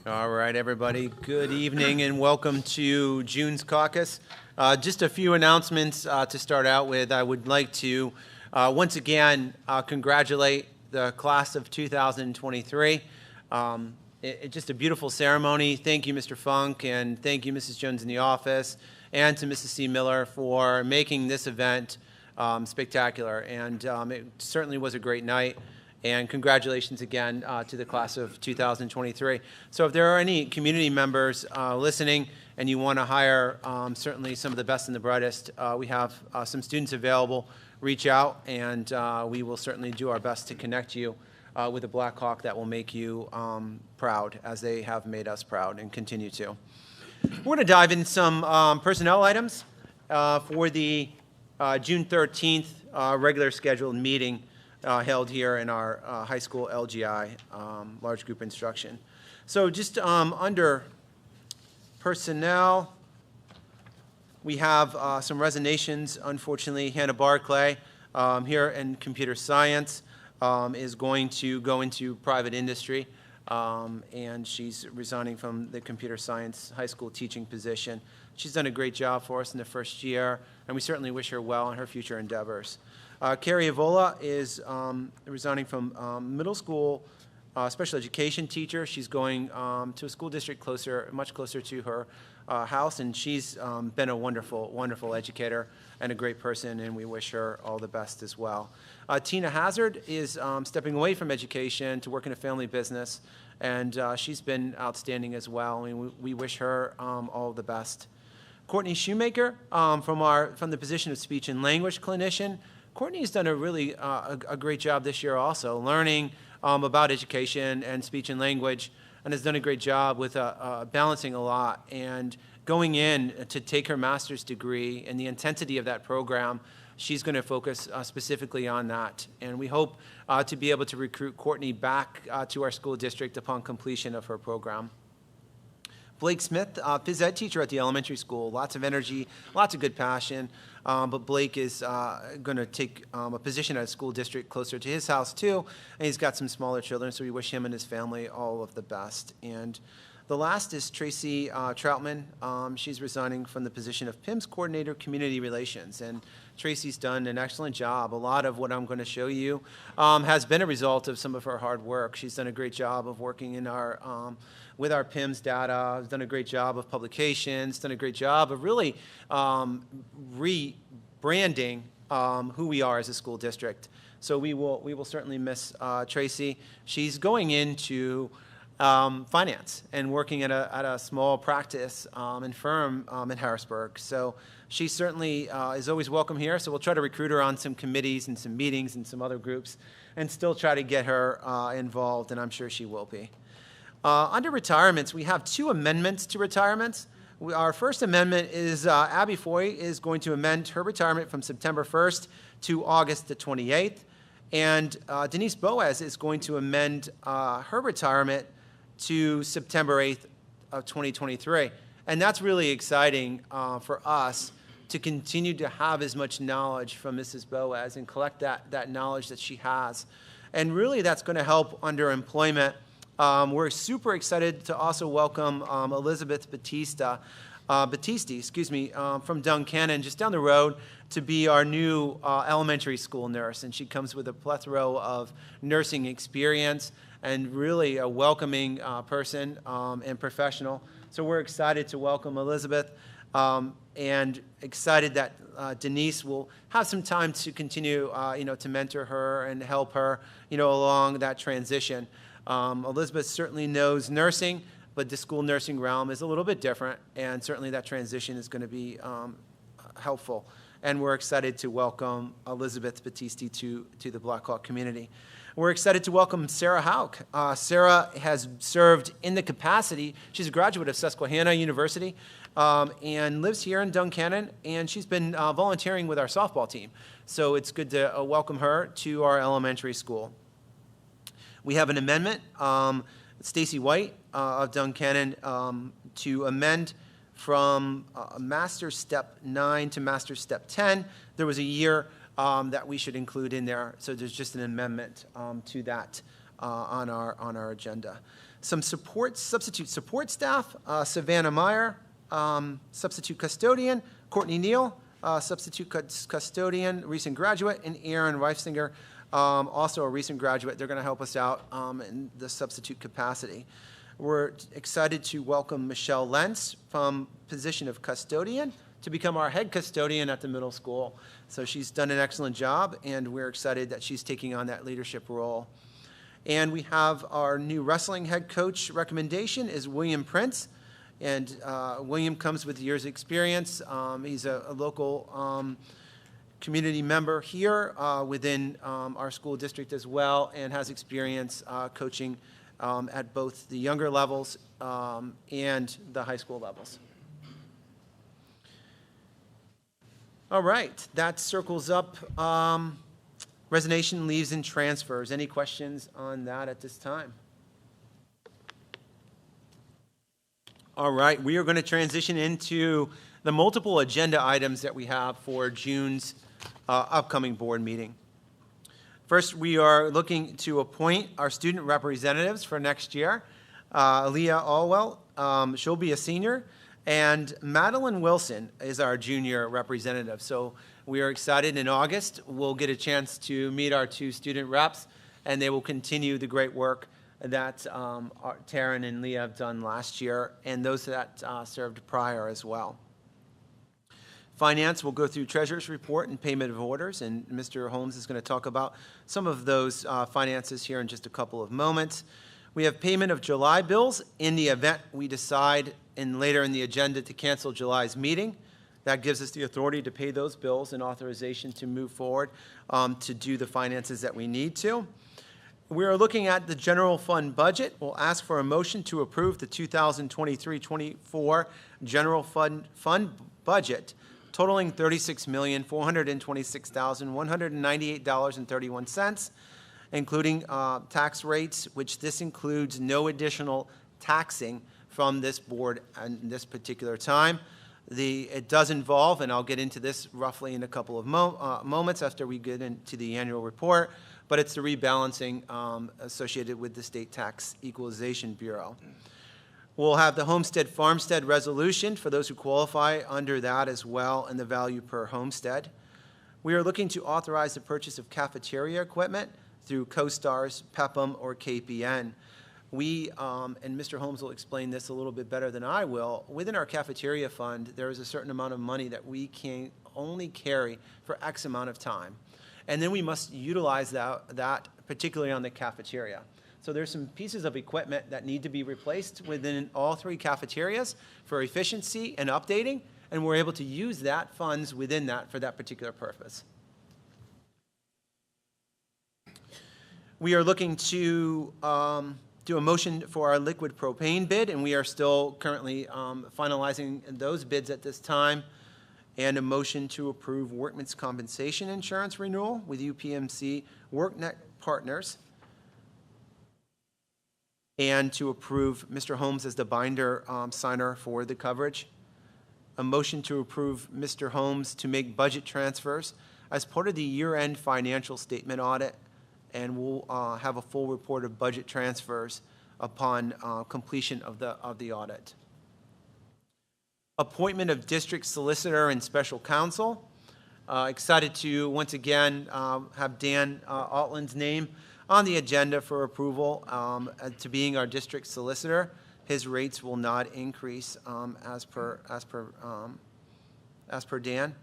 All right, everybody. Good evening and welcome to June's caucus. Just a few announcements to start out with. I would like to once again congratulate the class of 2023. Just a beautiful ceremony. Thank you, Mr. Funk, and thank you, Mrs. Jones in the office, and to Mrs. C. Miller for making this event spectacular. And it certainly was a great night. And congratulations again to the class of 2023. So if there are any community members listening and you want to hire certainly some of the best and the brightest, we have some students available. Reach out and we will certainly do our best to connect you with a Black Hawk that will make you proud, as they have made us proud and continue to. We're going to dive in some personnel items for the June 13th regular scheduled meeting held here in our high school LGI, large group instruction. So just under personnel, we have some resignations. Unfortunately, Hannah Barclay here in computer science is going to go into private industry, and she's resigning from the computer science high school teaching position. She's done a great job for us in the first year, and we certainly wish her well in her future endeavors. Carrie Avola is resigning from middle school special education teacher. She's going to a school district much closer to her house, and she's been a wonderful, wonderful educator and a great person, and we wish her all the best as well. Tina Hazard is stepping away from education to work in a family business, and she's been outstanding as well, and we wish her all the best. Courtney Shoemaker from the position of speech and language clinician. Courtney has done a really a great job this year also, learning about education and speech and language, and has done a great job with balancing a lot and going in to take her master's degree, and the intensity of that program, she's going to focus specifically on that. And we hope to be able to recruit Courtney back to our school district upon completion of her program. Blake Smith, phys ed teacher at the elementary school, lots of energy, lots of good passion, but Blake is going to take a position at a school district closer to his house too, and he's got some smaller children, so we wish him and his family all of the best. And the last is Tracy Troutman. She's resigning from the position of PIMS Coordinator, Community Relations, and Tracy's done an excellent job. A lot of what I'm going to show you has been a result of some of her hard work. She's done a great job of working in our with our PIMS data, has done a great job of publications, done a great job of really rebranding who we are as a school district. So we will certainly miss Tracy. She's going into finance and working at a small practice and firm in Harrisburg. So she certainly is always welcome here. So we'll try to recruit her on some committees and some meetings and some other groups and still try to get her involved, and I'm sure she will be. Under retirements, we have two amendments to retirements. Our first amendment is Abby Foy is going to amend her retirement from September 1st to August the 28th. And Denise Boaz is going to amend her retirement to September 8th of 2023. And that's really exciting for us to continue to have as much knowledge from Mrs. Boaz and collect that knowledge that she has. And really that's going to help under employment. We're super excited to also welcome Elizabeth Battisti, from Duncannon, just down the road, to be our new elementary school nurse. And she comes with a plethora of nursing experience and really a welcoming person and professional. So we're excited to welcome Elizabeth and excited that Denise will have some time to continue, to mentor her and help her, along that transition. Elizabeth certainly knows nursing, but the school nursing realm is a little bit different, and certainly that transition is going to be helpful. And we're excited to welcome Elizabeth Battisti to the Black Hawk community. We're excited to welcome Sarah Hauk. Sarah has served in the capacity, she's a graduate of Susquenita University and lives here in Duncannon, and she's been volunteering with our softball team. So it's good to welcome her to our elementary school. We have an amendment, Stacy White of Duncannon, to amend from Master Step 9 to Master Step 10. There was a year that we should include in there, so there's just an amendment to that on our agenda. Some substitute support staff, Savannah Meyer, substitute custodian, Courtney Neal, substitute custodian, recent graduate, and Aaron Reifsinger, also a recent graduate. They're going to help us out in the substitute capacity. We're excited to welcome Michelle Lentz from position of custodian to become our head custodian at the middle school. So she's done an excellent job, and we're excited that she's taking on that leadership role. And we have our new wrestling head coach recommendation is William Prince. And William comes with years of experience. He's a local community member here within our school district as well, and has experience coaching at both the younger levels and the high school levels. All right, that circles up resignation, leaves, and transfers. Any questions on that at this time? All right, we are going to transition into the multiple agenda items that we have for June's upcoming board meeting. First, we are looking to appoint our student representatives for next year. Leah Alwell, she'll be a senior, and Madeline Wilson is our junior representative. So we are excited. In August, we'll get a chance to meet our two student reps, and they will continue the great work that Taryn and Leah have done last year, and those that served prior as well. Finance will go through treasurer's report and payment of orders, and Mr. Holmes is going to talk about some of those finances here in just a couple of moments. We have payment of July bills in the event we decide later in the agenda to cancel July's meeting. That gives us the authority to pay those bills and authorization to move forward to do the finances that we need to. We are looking at the general fund budget. We'll ask for a motion to approve the 2023-24 general fund budget, totaling $36,426,198.31, including tax rates, which this includes no additional taxing from this board at this particular time. It does involve, and I'll get into this roughly in a couple of moments after we get into the annual report, but it's the rebalancing associated with the State Tax Equalization Bureau. We'll have the homestead farmstead resolution for those who qualify under that as well, and the value per homestead. We are looking to authorize the purchase of cafeteria equipment through CoStarz, PEPM, or KPN. We, and Mr. Holmes will explain this a little bit better than I will, within our cafeteria fund, there is a certain amount of money that we can only carry for X amount of time. And then we must utilize that particularly on the cafeteria. So there's some pieces of equipment that need to be replaced within all three cafeterias for efficiency and updating, and we're able to use that funds within that for that particular purpose. We are looking to do a motion for our liquid propane bid, and we are still currently finalizing those bids at this time, and a motion to approve workman's compensation insurance renewal with UPMC WorkNet Partners, and to approve Mr. Holmes as the binder signer for the coverage. A motion to approve Mr. Holmes to make budget transfers as part of the year-end financial statement audit, and we'll have a full report of budget transfers upon completion of the audit. Appointment of district solicitor and special counsel. Excited to once again have Dan Altland's name on the agenda for approval to being our district solicitor. His rates will not increase as per Dan.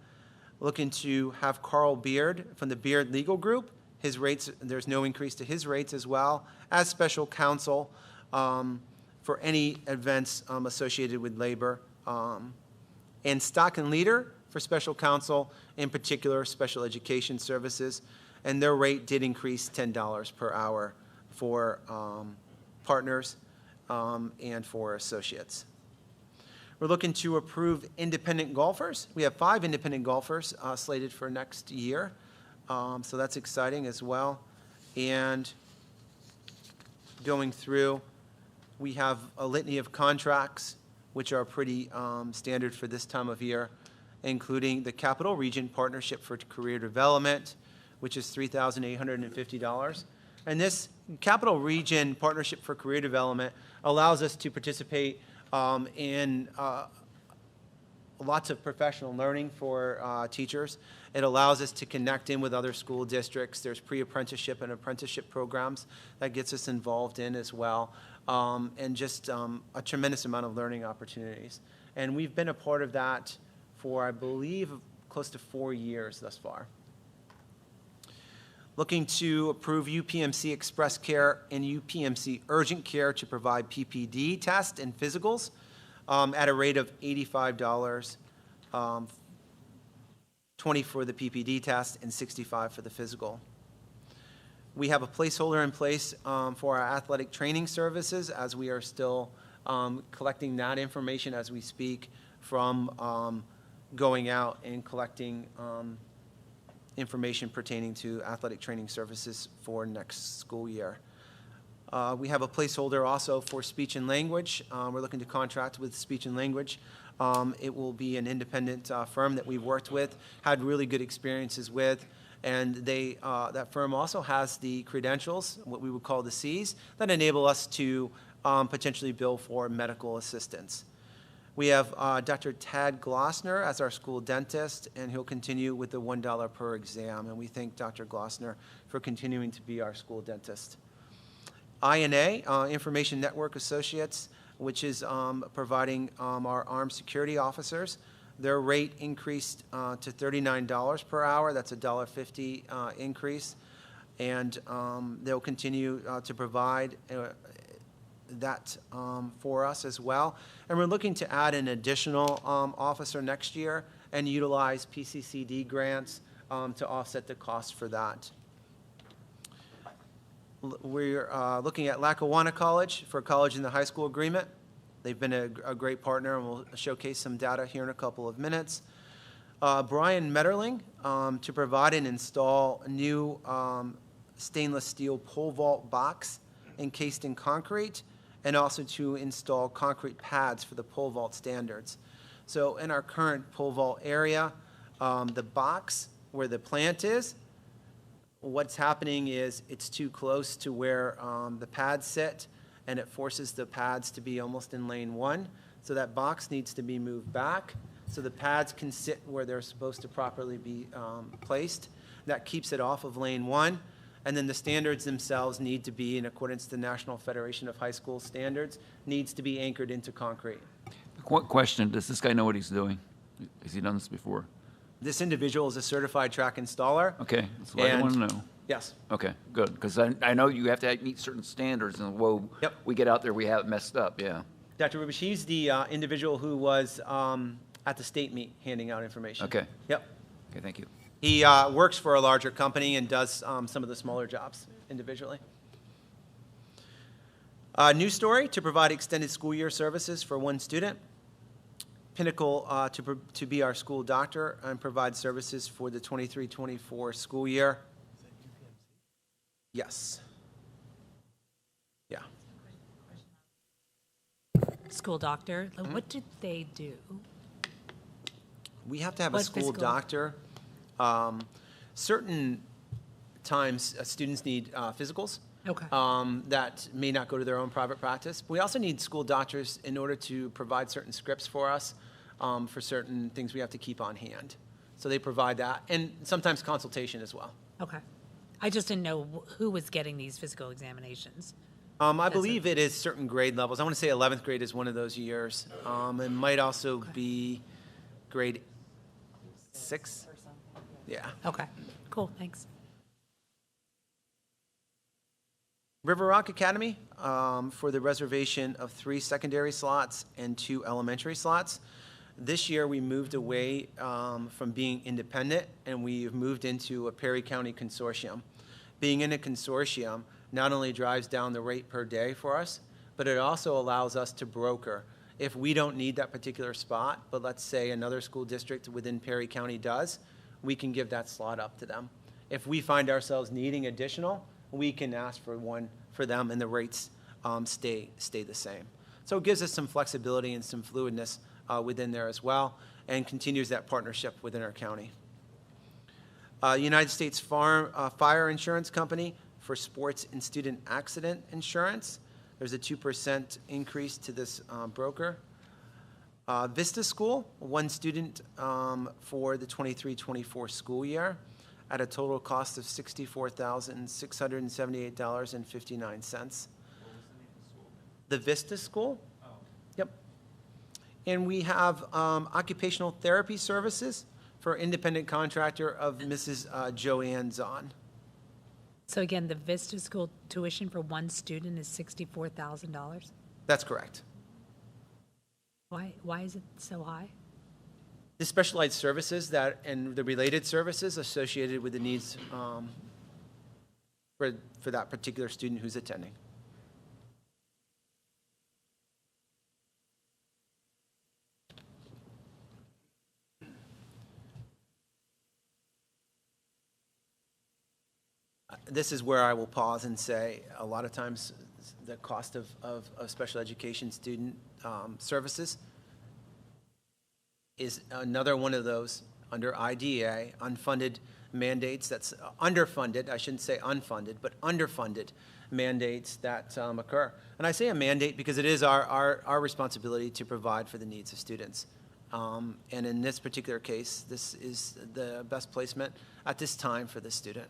Looking to have Carl Beard from the Beard Legal Group. His rates, there's no increase to his rates as well as special counsel for any events associated with labor. And Stock and Leader for special counsel, in particular special education services, and their rate did increase $10 per hour for partners and for associates. We're looking to approve independent golfers. We have 5 independent golfers slated for next year, so that's exciting as well. And going through, we have a litany of contracts which are pretty standard for this time of year, including the Capital Region Partnership for Career Development, which is $3,850. And this Capital Region Partnership for Career Development allows us to participate in lots of professional learning for teachers. It allows us to connect in with other school districts. There's pre-apprenticeship and apprenticeship programs that gets us involved in as well, and just a tremendous amount of learning opportunities. And we've been a part of that for, I believe, close to 4 years thus far. Looking to approve UPMC Express Care and UPMC Urgent Care to provide PPD tests and physicals at a rate of $85, $20 for the PPD test and $65 for the physical. We have a placeholder in place for our athletic training services, as we are still collecting that information as we speak from going out and collecting information pertaining to athletic training services for next school year. We have a placeholder also for speech and language. We're looking to contract with speech and language. It will be an independent firm that we've worked with, had really good experiences with, and that firm also has the credentials, what we would call the Cs, that enable us to potentially bill for medical assistance. We have Dr. Tad Glossner as our school dentist, and he'll continue with the $1 per exam, and we thank Dr. Glossner for continuing to be our school dentist. INA, Information Network Associates, which is providing our armed security officers. Their rate increased to $39 per hour. That's a $1.50 increase. And they'll continue to provide that for us as well. And we're looking to add an additional officer next year and utilize PCCD grants to offset the cost for that. We're looking at Lackawanna College for college in the high school agreement. They've been a great partner, and we'll showcase some data here in a couple of minutes. Brian Metterling to provide and install a new stainless steel pole vault box encased in concrete, and also to install concrete pads for the pole vault standards. So in our current pole vault area, the box where the plant is, what's happening is it's too close to where the pads sit, and it forces the pads to be almost in lane 1. So that box needs to be moved back so the pads can sit where they're supposed to properly be placed. That keeps it off of lane 1. And then the standards themselves need to be, in accordance to the National Federation of High School Standards, needs to be anchored into concrete. Question, does this guy know what he's doing? Has he done this before? This individual is a certified track installer. Okay, that's what I want to know. Yes. Okay, good, because I know you have to meet certain standards, and whoa, Yep. we get out there, we have it messed up, yeah. Dr. Rubish, he's the individual who was at the state meet handing out information. Okay. Yep. Okay, thank you. He works for a larger company and does some of the smaller jobs individually. News story to provide extended school year services for 1 student. Pinnacle to be our school doctor and provide services for the 23-24 school year. Yes. Yeah. School doctor, what did they do? We have to have a What's school physical? doctor. Certain times students need physicals. Okay. That may not go to their own private practice. We also need school doctors in order to provide certain scripts for us for certain things we have to keep on hand. So they provide that, and sometimes consultation as well. Okay. I just didn't know who was getting these physical examinations. I believe it is certain grade levels. I want to say 11th grade is one of those years. It might also be grade 6. Yeah. Okay, cool, thanks. River Rock Academy for the reservation of 3 secondary slots and 2 elementary slots. This year we moved away from being independent, and we've moved into a Perry County consortium. Being in a consortium not only drives down the rate per day for us, but it also allows us to broker. If we don't need that particular spot, but let's say another school district within Perry County does, we can give that slot up to them. If we find ourselves needing additional, we can ask for one for them, and the rates stay the same. So it gives us some flexibility and some fluidness within there as well, and continues that partnership within our county. United States Fire Insurance Company for sports and student accident insurance. There's a 2% increase to this broker. Vista School, one student for the 23-24 school year at a total cost of $64,678.59. The Vista School? Oh. Yep. And we have occupational therapy services for independent contractor of Mrs. Joanne Zahn. So again, the Vista School tuition for one student is $64,000? That's correct. Why is it so high? The specialized services that and the related services associated with the needs for that particular student who's attending. This is where I will pause and say a lot of times the cost of special education student services is another one of those under IDEA, unfunded mandates that's underfunded, I shouldn't say unfunded, but underfunded mandates that occur. And I say a mandate because it is our responsibility to provide for the needs of students. And in this particular case, this is the best placement at this time for the student.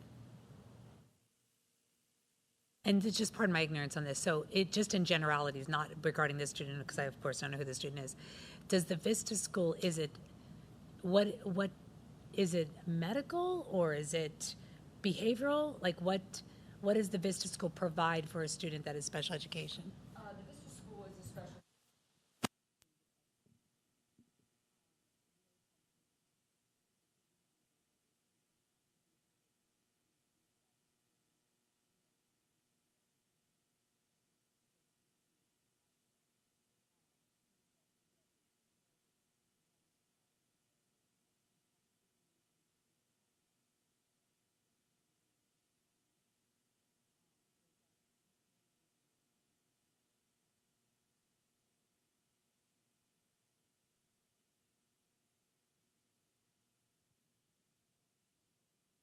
And just pardon my ignorance on this. So it just in generalities, not regarding this student, because I of course don't know who the student is. Does the Vista School, is it, what is it medical or is it behavioral? Like what does the Vista School provide for a student that is special education? The Vista School is a special.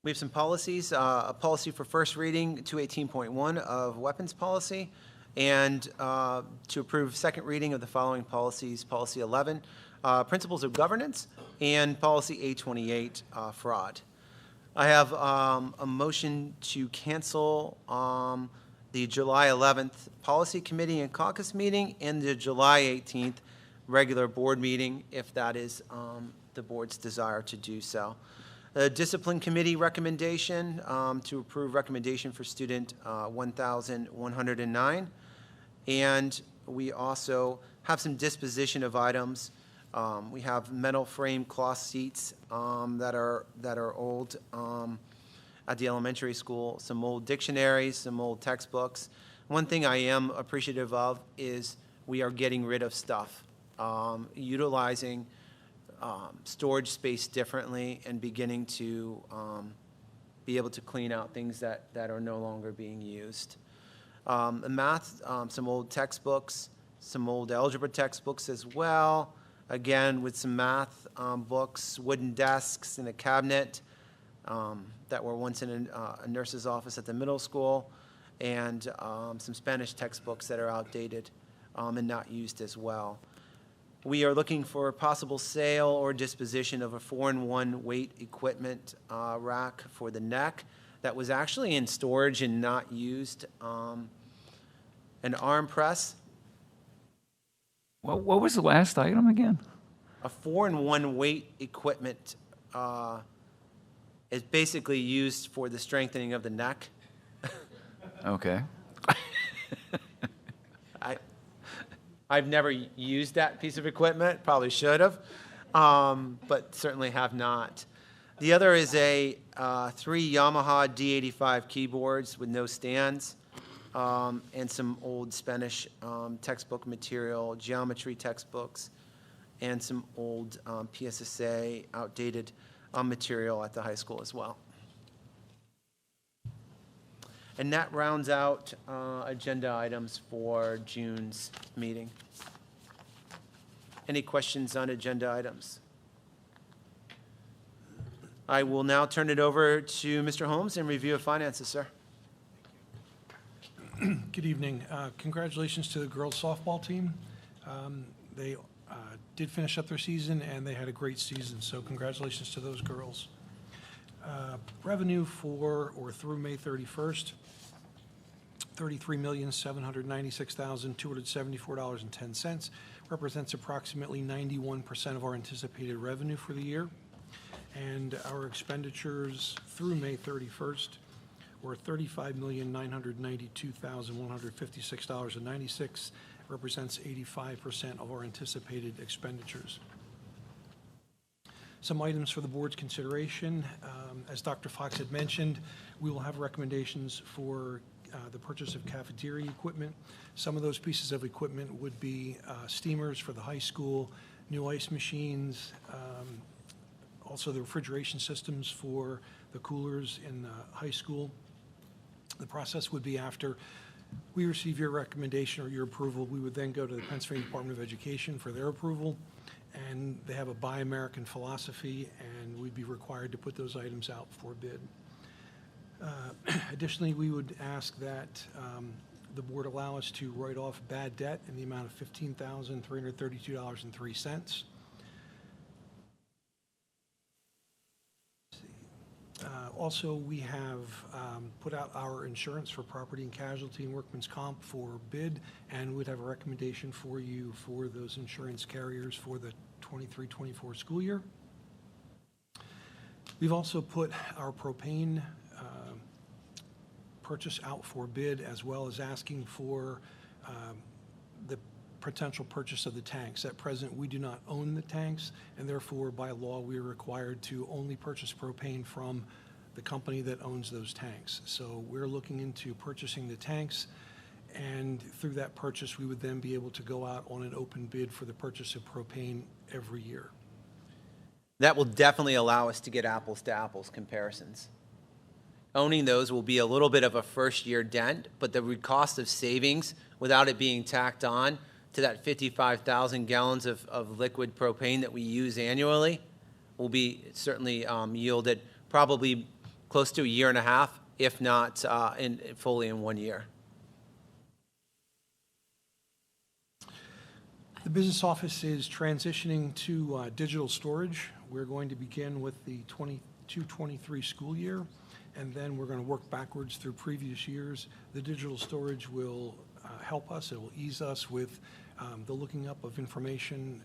We have some policies, a policy for first reading, 218.1 of weapons policy, and to approve second reading of the following policies, policy 11, principles of governance, and policy 828, fraud. I have a motion to cancel the July 11th policy committee and caucus meeting and the July 18th regular board meeting, if that is the board's desire to do so. The Discipline Committee recommendation to approve recommendation for student 1,109. And we also have some disposition of items. We have metal frame cloth seats that are old at the elementary school, some old dictionaries, some old textbooks. One thing I am appreciative of is we are getting rid of stuff, utilizing storage space differently and beginning to be able to clean out things that are no longer being used. Math, some old textbooks, some old algebra textbooks as well. Again, with some math books, wooden desks in a cabinet that were once in a nurse's office at the middle school, and some Spanish textbooks that are outdated and not used as well. We are looking for a possible sale or disposition of a 4-in-1 weight equipment rack for the neck that was actually in storage and not used. An arm press. What was the last item again? A 4-in-1 weight equipment is basically used for the strengthening of the neck. Okay. I've never used that piece of equipment, probably should have, but certainly have not. The other is a 3 Yamaha D85 keyboards with no stands, and some old Spanish textbook material, geometry textbooks, and some old PSSA outdated material at the high school as well. And that rounds out agenda items for June's meeting. Any questions on agenda items? I will now turn it over to Mr. Holmes in review of finances, sir. Good evening. Congratulations to the girls softball team. They did finish up their season, and they had a great season, so congratulations to those girls. Revenue for or through May 31st, $33,796,274.10, represents approximately 91% of our anticipated revenue for the year. And our expenditures through May 31st were $35,992,156.96, represents 85% of our anticipated expenditures. Some items for the board's consideration. As Dr. Fox had mentioned, we will have recommendations for the purchase of cafeteria equipment. Some of those pieces of equipment would be steamers for the high school, new ice machines, also the refrigeration systems for the coolers in the high school. The process would be after we receive your recommendation or your approval, we would then go to the Pennsylvania Department of Education for their approval, and they have a Buy American philosophy, and we'd be required to put those items out for bid. Additionally, we would ask that the board allow us to write off bad debt in the amount of $15,332.03. Also, we have put out our insurance for property and casualty and workman's comp for bid, and we'd have a recommendation for you for those insurance carriers for the 23-24 school year. We've also put our propane purchase out for bid, as well as asking for the potential purchase of the tanks. At present, we do not own the tanks, and therefore, by law, we are required to only purchase propane from the company that owns those tanks. So we're looking into purchasing the tanks, and through that purchase, we would then be able to go out on an open bid for the purchase of propane every year. That will definitely allow us to get apples to apples comparisons. Owning those will be a little bit of a first-year dent, but the cost of savings, without it being tacked on to that 55,000 gallons of liquid propane that we use annually, will be certainly yielded probably close to a year and a half, if not fully in 1 year. The business office is transitioning to digital storage. We're going to begin with the 22-23 school year, and then we're going to work backwards through previous years. The digital storage will help us. It will ease us with the looking up of information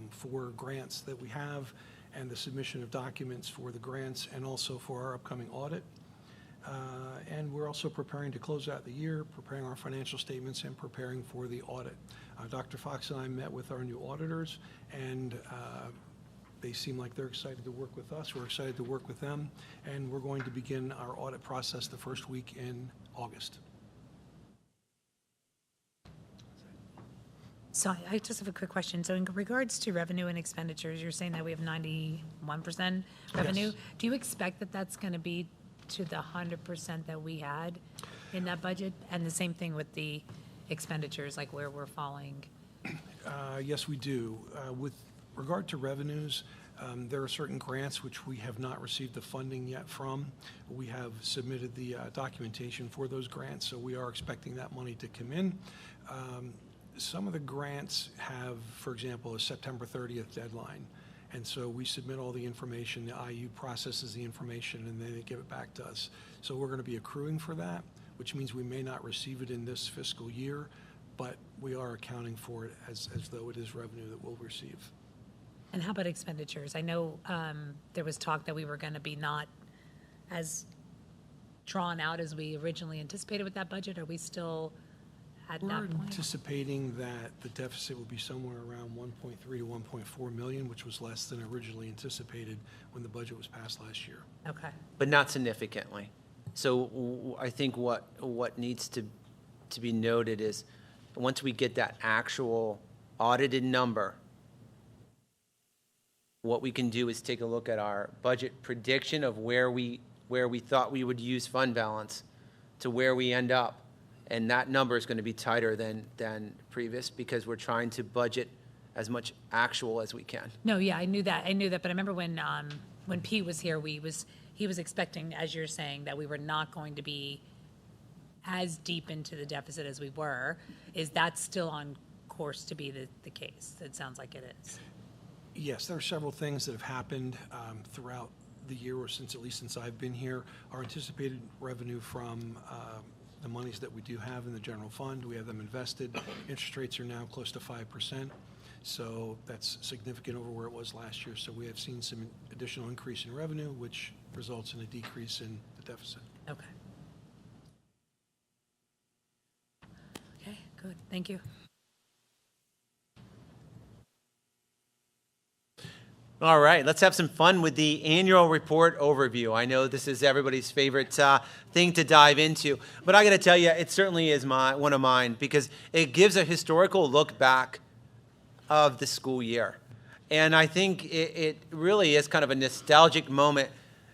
for grants that we have, and the submission of documents for the grants, and also for our upcoming audit. And we're also preparing to close out the year, preparing our financial statements, and preparing for the audit. Dr. Fox and I met with our new auditors, and they seem like they're excited to work with us. We're excited to work with them, and we're going to begin our audit process the first week in August. So I just have a quick question. So in regards to revenue and expenditures, you're saying that we have 91% revenue. Yes. Do you expect that that's going to be to the 100% that we had in that budget? And the same thing with the expenditures, like where we're falling? Yes, we do. With regard to revenues, there are certain grants which we have not received the funding yet from. We have submitted the documentation for those grants, so we are expecting that money to come in. Some of the grants have, for example, a September 30th deadline. And so we submit all the information, the IU processes the information, and then they give it back to us. So we're going to be accruing for that, which means we may not receive it in this fiscal year, but we are accounting for it as though it is revenue that we'll receive. And how about expenditures? I know there was talk that we were going to be not as drawn out as we originally anticipated with that budget. Are we still at that We're point? anticipating that the deficit will be somewhere around 1.3 to 1.4 million, which was less than originally anticipated when the budget was passed last year. Okay. But not significantly. So I think what needs to be noted is, once we get that actual audited number, what we can do is take a look at our budget prediction of where we thought we would use fund balance to where we end up. And that number is going to be tighter than previous, because we're trying to budget as much actual as we can. No, yeah, I knew that. But I remember when Pete was here, he was expecting, as you're saying, that we were not going to be as deep into the deficit as we were. Is that still on course to be the case? It sounds like it is. Yes, there are several things that have happened throughout the year, or at least since I've been here. Our anticipated revenue from the monies that we do have in the general fund, we have them invested. Interest rates are now close to 5%, so that's significant over where it was last year. So we have seen some additional increase in revenue, which results in a decrease in the deficit. Okay. Okay, good. Thank you. All right, let's have some fun with the annual report overview. I know this is everybody's favorite thing to dive into, but I got to tell you, it certainly is one of mine because it gives a historical look back of the school year. And I think it really is kind of a nostalgic moment,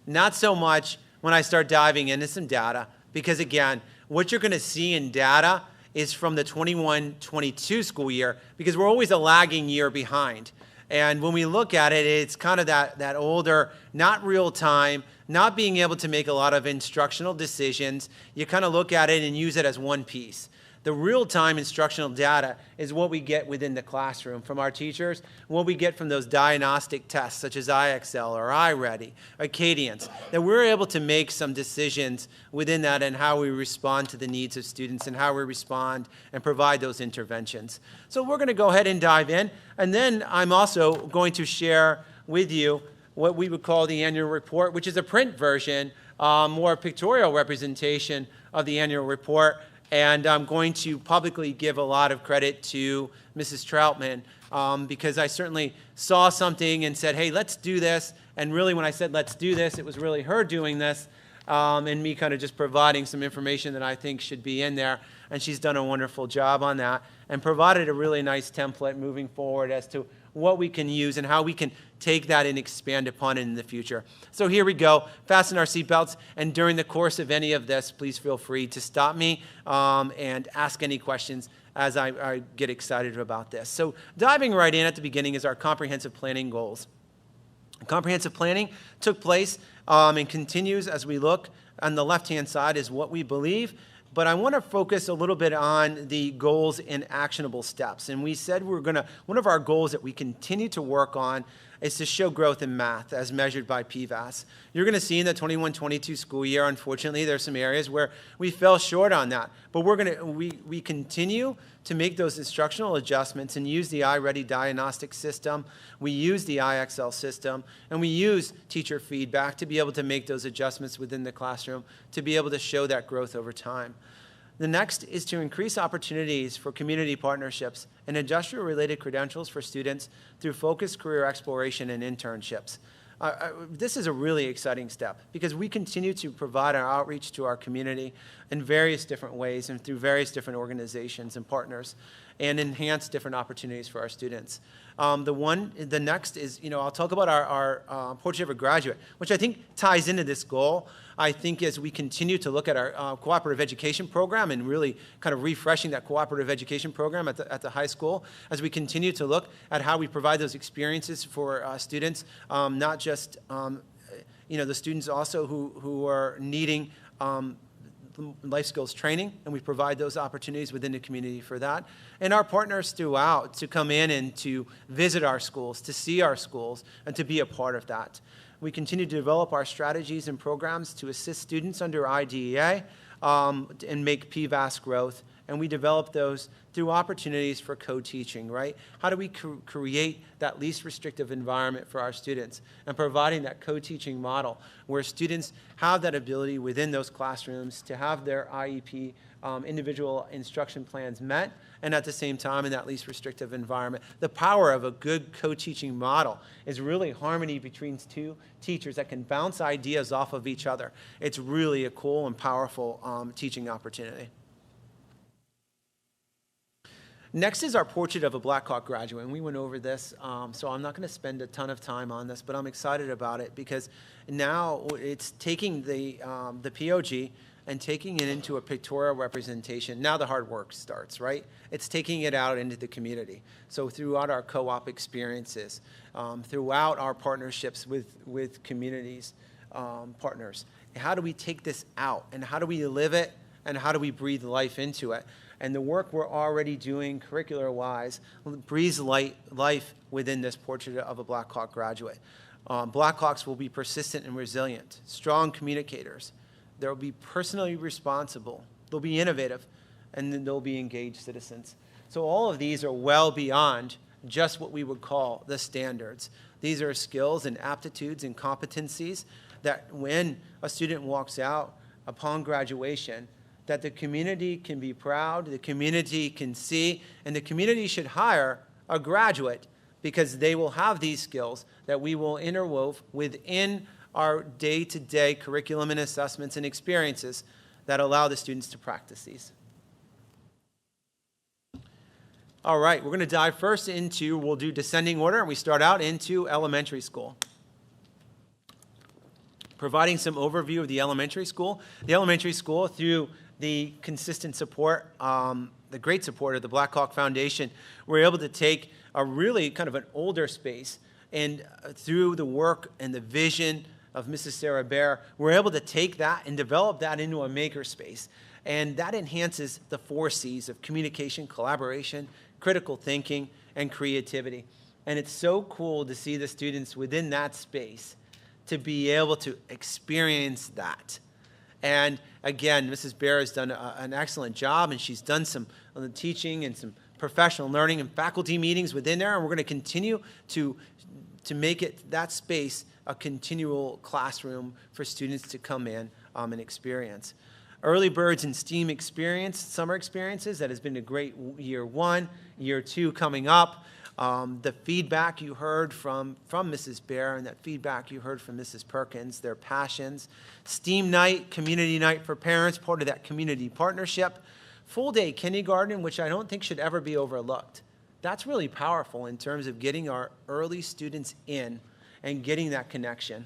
not so much when I start diving into some data, because again, what you're going to see in data is from the 21-22 school year, because we're always a lagging year behind. And when we look at it, it's kind of that older, not real time, not being able to make a lot of instructional decisions. You kind of look at it and use it as one piece. The real-time instructional data is what we get within the classroom from our teachers, what we get from those diagnostic tests such as IXL or iReady or Cadence, that we're able to make some decisions within that and how we respond to the needs of students and how we respond and provide those interventions. So we're going to go ahead and dive in, and then I'm also going to share with you what we would call the annual report, which is a print version, more pictorial representation of the annual report. And I'm going to publicly give a lot of credit to Mrs. Troutman because I certainly saw something and said, hey, let's do this. And really when I said let's do this, it was really her doing this and me kind of just providing some information that I think should be in there. And she's done a wonderful job on that and provided a really nice template moving forward as to what we can use and how we can take that and expand upon it in the future. So here we go. Fasten our seatbelts, and during the course of any of this, please feel free to stop me and ask any questions as I get excited about this. So diving right in at the beginning is our comprehensive planning goals. Comprehensive planning took place and continues as we look. On the left-hand side is what we believe. But I want to focus a little bit on the goals and actionable steps. And we said one of our goals that we continue to work on is to show growth in math as measured by PVAS. You're going to see in the 21-22 school year, unfortunately, there's some areas where we fell short on that. But we continue to make those instructional adjustments and use the iReady diagnostic system. We use the IXL system, and we use teacher feedback to be able to make those adjustments within the classroom to be able to show that growth over time. The next is to increase opportunities for community partnerships and industrial-related credentials for students through focused career exploration and internships. This is a really exciting step because we continue to provide our outreach to our community in various different ways and through various different organizations and partners and enhance different opportunities for our students. The next is, I'll talk about our Portrait of a Graduate, which I think ties into this goal. I think as we continue to look at our cooperative education program and really kind of refreshing that cooperative education program at the high school, as we continue to look at how we provide those experiences for students, not just, the students also who are needing life skills training, and we provide those opportunities within the community for that. And our partners throughout to come in and to visit our schools, to see our schools, and to be a part of that. We continue to develop our strategies and programs to assist students under IDEA and make PVAS growth. And we develop those through opportunities for co-teaching, right? How do we create that least restrictive environment for our students and providing that co-teaching model where students have that ability within those classrooms to have their IEP individual instruction plans met, and at the same time in that least restrictive environment. The power of a good co-teaching model is really harmony between two teachers that can bounce ideas off of each other. It's really a cool and powerful teaching opportunity. Next is our Portrait of a Blackhawk Graduate, and we went over this, so I'm not going to spend a ton of time on this, but I'm excited about it because now it's taking the POG and taking it into a pictorial representation. Now the hard work starts, right? It's taking it out into the community. So throughout our co-op experiences, throughout our partnerships with communities, partners, how do we take this out and how do we live it and how do we breathe life into it. And the work we're already doing curricular-wise breathes life within this portrait of a Black Hawk graduate. Black Hawks will be persistent and resilient, strong communicators. They'll be personally responsible. They'll be innovative, and then they'll be engaged citizens. So all of these are well beyond just what we would call the standards. These are skills and aptitudes and competencies that when a student walks out upon graduation, that the community can be proud, the community can see, and the community should hire a graduate because they will have these skills that we will interwove within our day-to-day curriculum and assessments and experiences that allow the students to practice these. All right, we're going to dive first into, we'll do descending order, and we start out into elementary school. Providing some overview of the elementary school. The elementary school, through the consistent support, the great support of the Black Hawk Foundation, we're able to take a really kind of an older space, and through the work and the vision of Mrs. Sarah Bear, we're able to take that and develop that into a maker space. And that enhances the 4 C's of communication, collaboration, critical thinking, and creativity. And it's so cool to see the students within that space to be able to experience that. And again, Mrs. Bear has done an excellent job, and she's done some teaching and some professional learning and faculty meetings within there, and we're going to continue to make it, that space, a continual classroom for students to come in and experience. Early Birds and STEAM experience, summer experiences, that has been a great year 1, year 2 coming up. The feedback you heard from Mrs. Bear and that feedback you heard from Mrs. Perkins, their passions. STEAM night, community night for parents, part of that community partnership. Full day kindergarten, which I don't think should ever be overlooked. That's really powerful in terms of getting our early students in and getting that connection.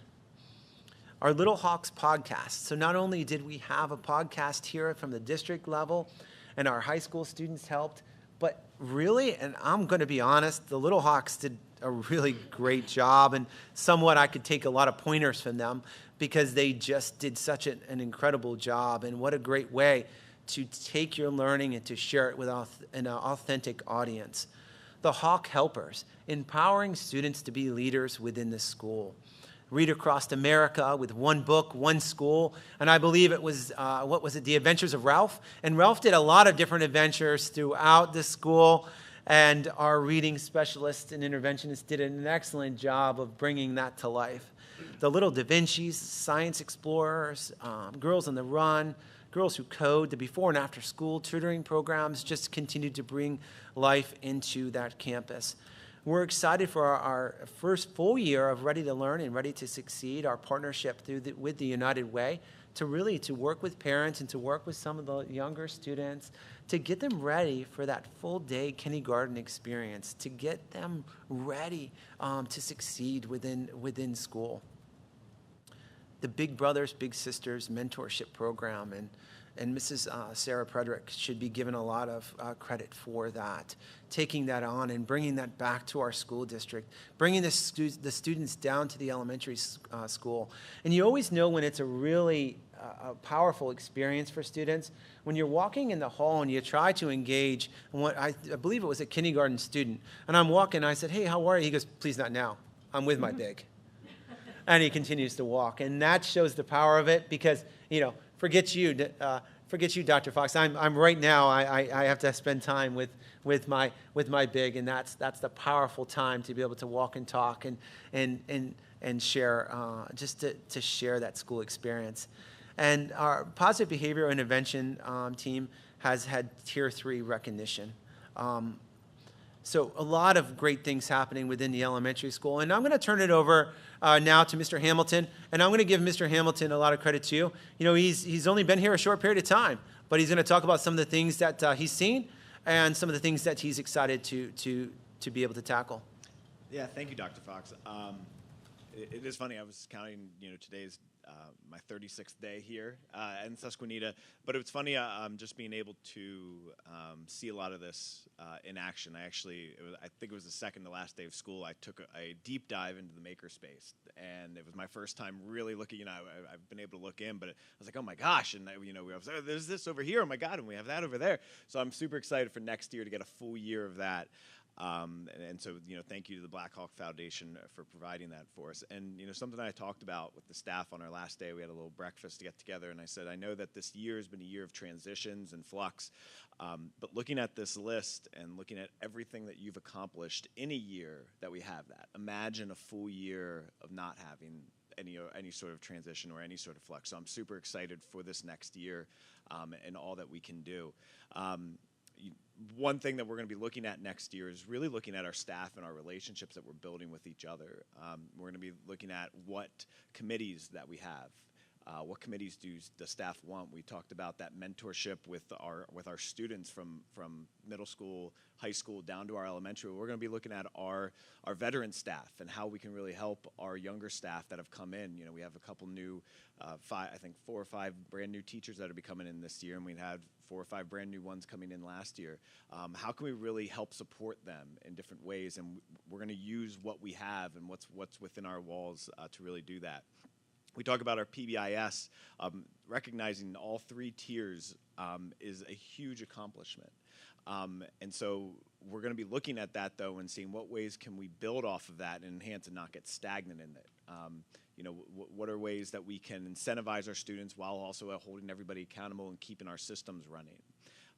Our Little Hawks podcast. So not only did we have a podcast here from the district level and our high school students helped, but really, and I'm going to be honest, the Little Hawks did a really great job, and somewhat I could take a lot of pointers from them because they just did such an incredible job, and what a great way to take your learning and to share it with an authentic audience. The Hawk Helpers, empowering students to be leaders within the school. Read Across America with one book, one school, and I believe it was, The Adventures of Ralph? And Ralph did a lot of different adventures throughout the school, and our reading specialists and interventionists did an excellent job of bringing that to life. The Little Da Vinci's, Science Explorers, Girls on the Run, Girls Who Code, the before and after school tutoring programs just continued to bring life into that campus. We're excited for our first full year of Ready to Learn and Ready to Succeed, our partnership with the United Way, to work with parents and to work with some of the younger students to get them ready for that full day kindergarten experience, to get them ready to succeed within school. The Big Brothers, Big Sisters mentorship program, and Mrs. Sarah Predrick should be given a lot of credit for that, taking that on and bringing that back to our school district, bringing the students down to the elementary school. And you always know when it's a really powerful experience for students, when you're walking in the hall and you try to engage, I believe it was a kindergarten student, and I'm walking, I said, "Hey, how are you?" He goes, "Please not now, I'm with my big." And he continues to walk, and that shows the power of it because, forget you, Dr. Fox. I'm right now. I have to spend time with my big, and that's the powerful time to be able to walk and talk and share, just to share that school experience. And our positive behavioral intervention team has had Tier 3 recognition. So a lot of great things happening within the elementary school. And I'm going to turn it over now to Mr. Hamilton. And I'm going to give Mr. Hamilton a lot of credit too. He's only been here a short period of time, but he's going to talk about some of the things that he's seen and some of the things that he's excited to be able to tackle. Yeah, thank you, Dr. Fox. It is funny. I was counting, today's my 36th day here in Susquenita. But it was funny just being able to see a lot of this in action. I think it was the second to last day of school, I took a deep dive into the makerspace. And it was my first time really looking, I've been able to look in, but I was like, oh my gosh. And, we was, oh, there's this over here. Oh my God. And we have that over there. So I'm super excited for next year to get a full year of that. And so, thank you to the Black Hawk Foundation for providing that for us. And, something I talked about with the staff on our last day, we had a little breakfast to get together, and I said, I know that this year has been a year of transitions and flux, but looking at this list and looking at everything that you've accomplished in a year that we have that, imagine a full year of not having any sort of transition or any sort of flux. So I'm super excited for this next year and all that we can do. One thing that we're going to be looking at next year is really looking at our staff and our relationships that we're building with each other. We're going to be looking at what committees that we have. What committees do the staff want? We talked about that mentorship with our students from middle school, high school, down to our elementary. We're going to be looking at our veteran staff and how we can really help our younger staff that have come in. We have a couple new, 4 or 5 brand new teachers that are coming in this year, and we had 4 or 5 brand new ones coming in last year. How can we really help support them in different ways? And we're going to use what we have and what's within our walls to really do that. We talk about our PBIS. Recognizing all 3 tiers is a huge accomplishment. And so we're going to be looking at that, though, and seeing what ways can we build off of that and enhance and not get stagnant in it. What are ways that we can incentivize our students while also holding everybody accountable and keeping our systems running.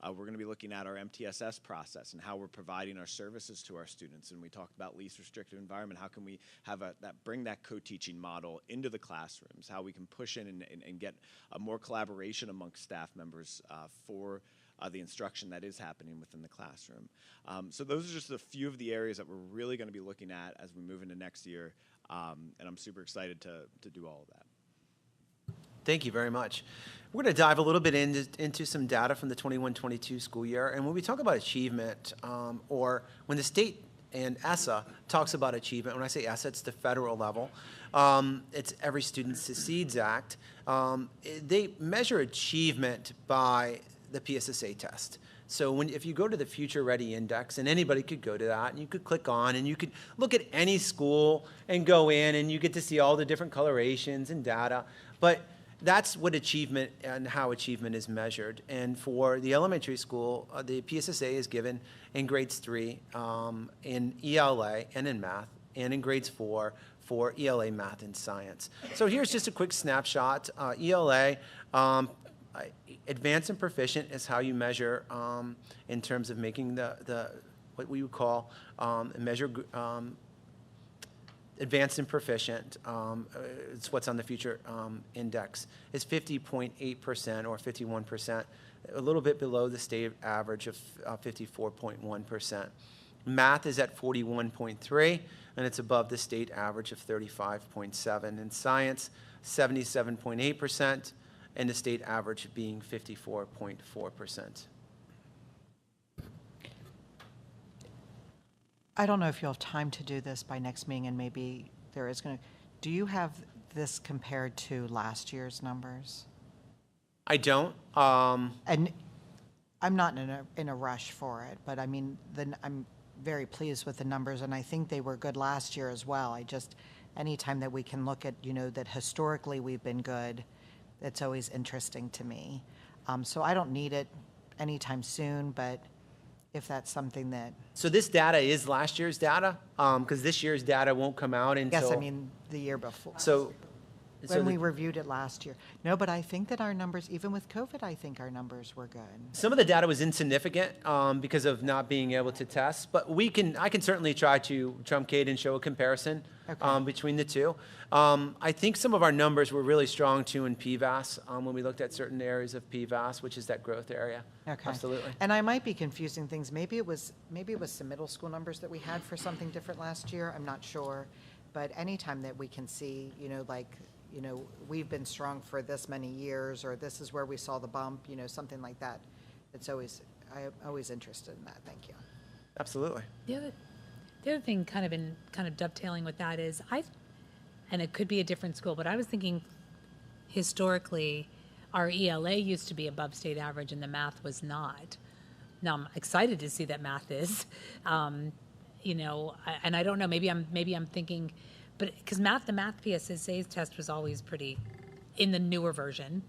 We're going to be looking at our MTSS process and how we're providing our services to our students. And we talked about least restrictive environment. How can we have bring that co-teaching model into the classrooms? How we can push in and get more collaboration amongst staff members for the instruction that is happening within the classroom. So those are just a few of the areas that we're really going to be looking at as we move into next year. And I'm super excited to do all of that. Thank you very much. We're going to dive a little bit into some data from the 21-22 school year. And when we talk about achievement, or when the state and ESSA talks about achievement, when I say ESSA, it's the federal level. It's Every Student Succeeds Act. They measure achievement by the PSSA test. So if you go to the Future Ready Index, and anybody could go to that, and you could click on, and you could look at any school and go in, and you get to see all the different colorations and data. But that's what achievement and how achievement is measured. And for the elementary school, the PSSA is given in grades 3 in ELA and in math, and in grades 4 for ELA, math, and science. So here's just a quick snapshot. ELA, advanced and proficient is how you measure in terms of making the what we would call measure advanced and proficient. It's what's on the future index. Is 50.8% or 51%, a little bit below the state average of 54.1%. Math is at 41.3, and it's above the state average of 35.7. And science, 77.8%, and the state average being 54.4%. I don't know if you'll have time to do this by next meeting, and maybe there is going to. Do you have this compared to last year's numbers? I don't. And I'm not in a rush for it, but I mean, I'm very pleased with the numbers, and I think they were good last year as well. Anytime that we can look at, that historically we've been good, it's always interesting to me. So I don't need it anytime soon, but if that's something that... So this data is last year's data, because this year's data won't come out until... Yes, I mean the year before. So we reviewed it last year. No, but I think that our numbers, even with COVID, I think our numbers were good. Some of the data was insignificant because of not being able to test, but I can certainly try to truncate and show a comparison between the two. I think some of our numbers were really strong too in PVAS when we looked at certain areas of PVAS, which is that growth area. Okay. Absolutely. And I might be confusing things. Maybe it was some middle school numbers that we had for something different last year. I'm not sure. But anytime that we can see, we've been strong for this many years, or this is where we saw the bump, something like that. I'm always interested in that. Thank you. Absolutely. The other thing kind of dovetailing with that is and it could be a different school, but I was thinking historically, our ELA used to be above state average and the math was not. Now, I'm excited to see that math is, and I don't know, maybe I'm thinking, but because the math PSSA test was always pretty, in the newer version,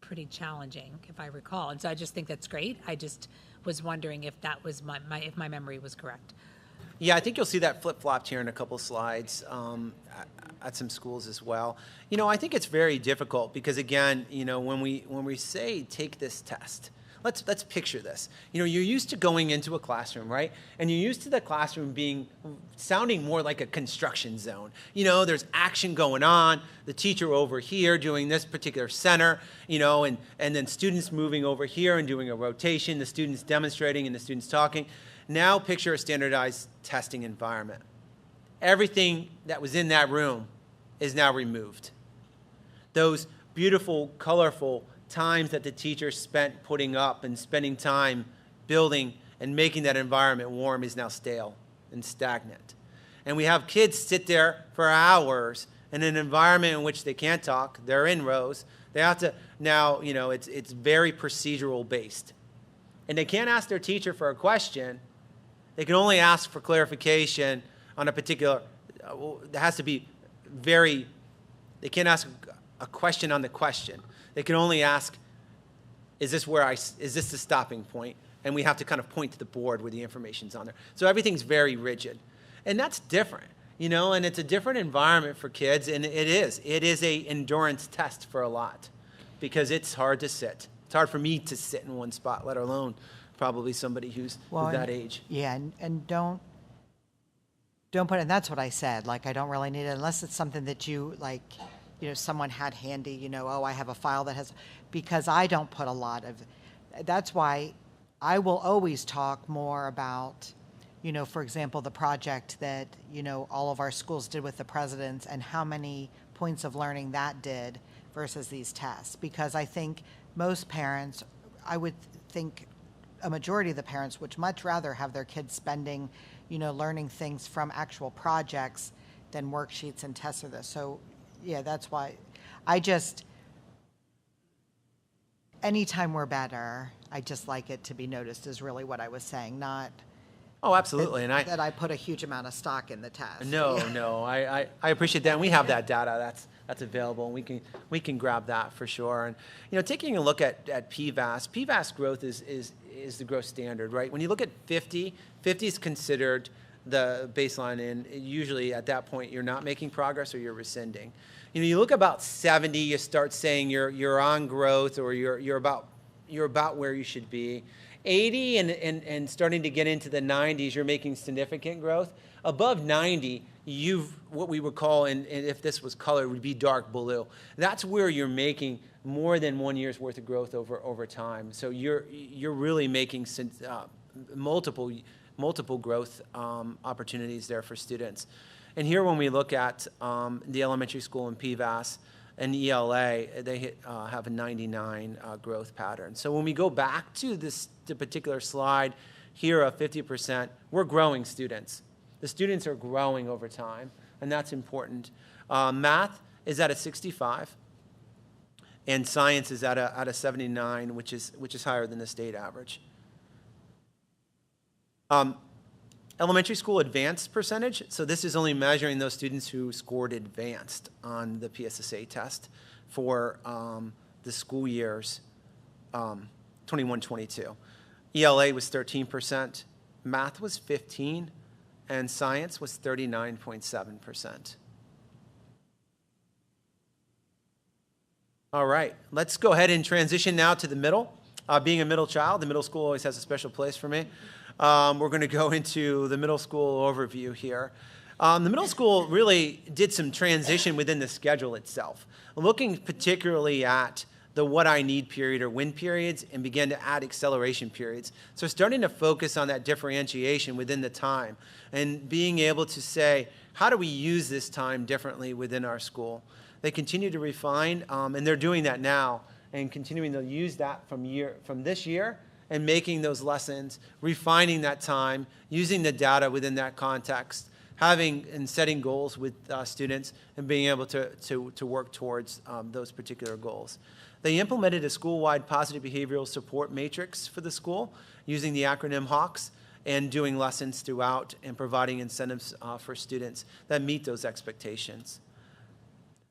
pretty challenging, if I recall. And so I just think that's great. I just was wondering if that was if my memory was correct. Yeah, I think you'll see that flip-flopped here in a couple slides at some schools as well. I think it's very difficult because, again, when we say take this test, let's picture this. You're used to going into a classroom, right? And you're used to the classroom sounding more like a construction zone. There's action going on, the teacher over here doing this particular center, and then students moving over here and doing a rotation, the students demonstrating and the students talking. Now picture a standardized testing environment. Everything that was in that room is now removed. Those beautiful, colorful times that the teacher spent putting up and spending time building and making that environment warm is now stale and stagnant. And we have kids sit there for hours in an environment in which they can't talk, they're in rows, they have to, now, it's very procedural based. And they can't ask their teacher for a question. They can only ask for clarification on a particular, it has to be they can't ask a question on the question. They can only ask, is this the stopping point? And we have to kind of point to the board where the information's on there. So everything's very rigid. And that's different, and it's a different environment for kids, and it is a endurance test for a lot because it's hard to sit. It's hard for me to sit in one spot, let alone probably somebody who's that age. Yeah, and don't put, and that's what I said, like, I don't really need it unless it's something that you, like, someone had handy, I have a file that has, because I don't put a lot of, that's why I will always talk more about, for example, the project that, all of our schools did with the presidents and how many points of learning that did versus these tests. Because I think most parents, I would think a majority of the parents would much rather have their kids spending, learning things from actual projects than worksheets and tests or this. So, yeah, that's why anytime we're better, I just like it to be noticed is really what I was saying, not Oh, absolutely. that I put a huge amount of stock in the test. No, I appreciate that. And we have that data that's available, and we can grab that for sure. And taking a look at PVAS growth is the growth standard, right? When you look at 50 is considered the baseline, and usually at that point you're not making progress or you're rescinding. You look about 70, you start saying you're on growth or you're about where you should be. 80 and starting to get into the 90s, you're making significant growth. Above 90, what we would call, and if this was color, would be dark blue. That's where you're making more than 1 year's worth of growth over time. So you're really making multiple growth opportunities there for students. And here, when we look at the elementary school and PVAS and ELA, they have a 99 growth pattern. So when we go back to the particular slide here of 50%, we're growing students. The students are growing over time, and that's important. Math is at a 65, and science is at a 79, which is higher than the state average. Elementary school advanced percentage, so this is only measuring those students who scored advanced on the PSSA test for the school years 21-22. ELA was 13%, math was 15%, and science was 39.7%. All right, let's go ahead and transition now to the middle. Being a middle child, the middle school always has a special place for me. We're going to go into the middle school overview here. The middle school really did some transition within the schedule itself, looking particularly at the what I need period or when periods and began to add acceleration periods. So starting to focus on that differentiation within the time and being able to say, how do we use this time differently within our school? They continue to refine, and they're doing that now and continuing to use that from this year and making those lessons, refining that time, using the data within that context having and setting goals with students and being able to work towards those particular goals. They implemented a school-wide positive behavioral support matrix for the school using the acronym HAWKS and doing lessons throughout and providing incentives for students that meet those expectations.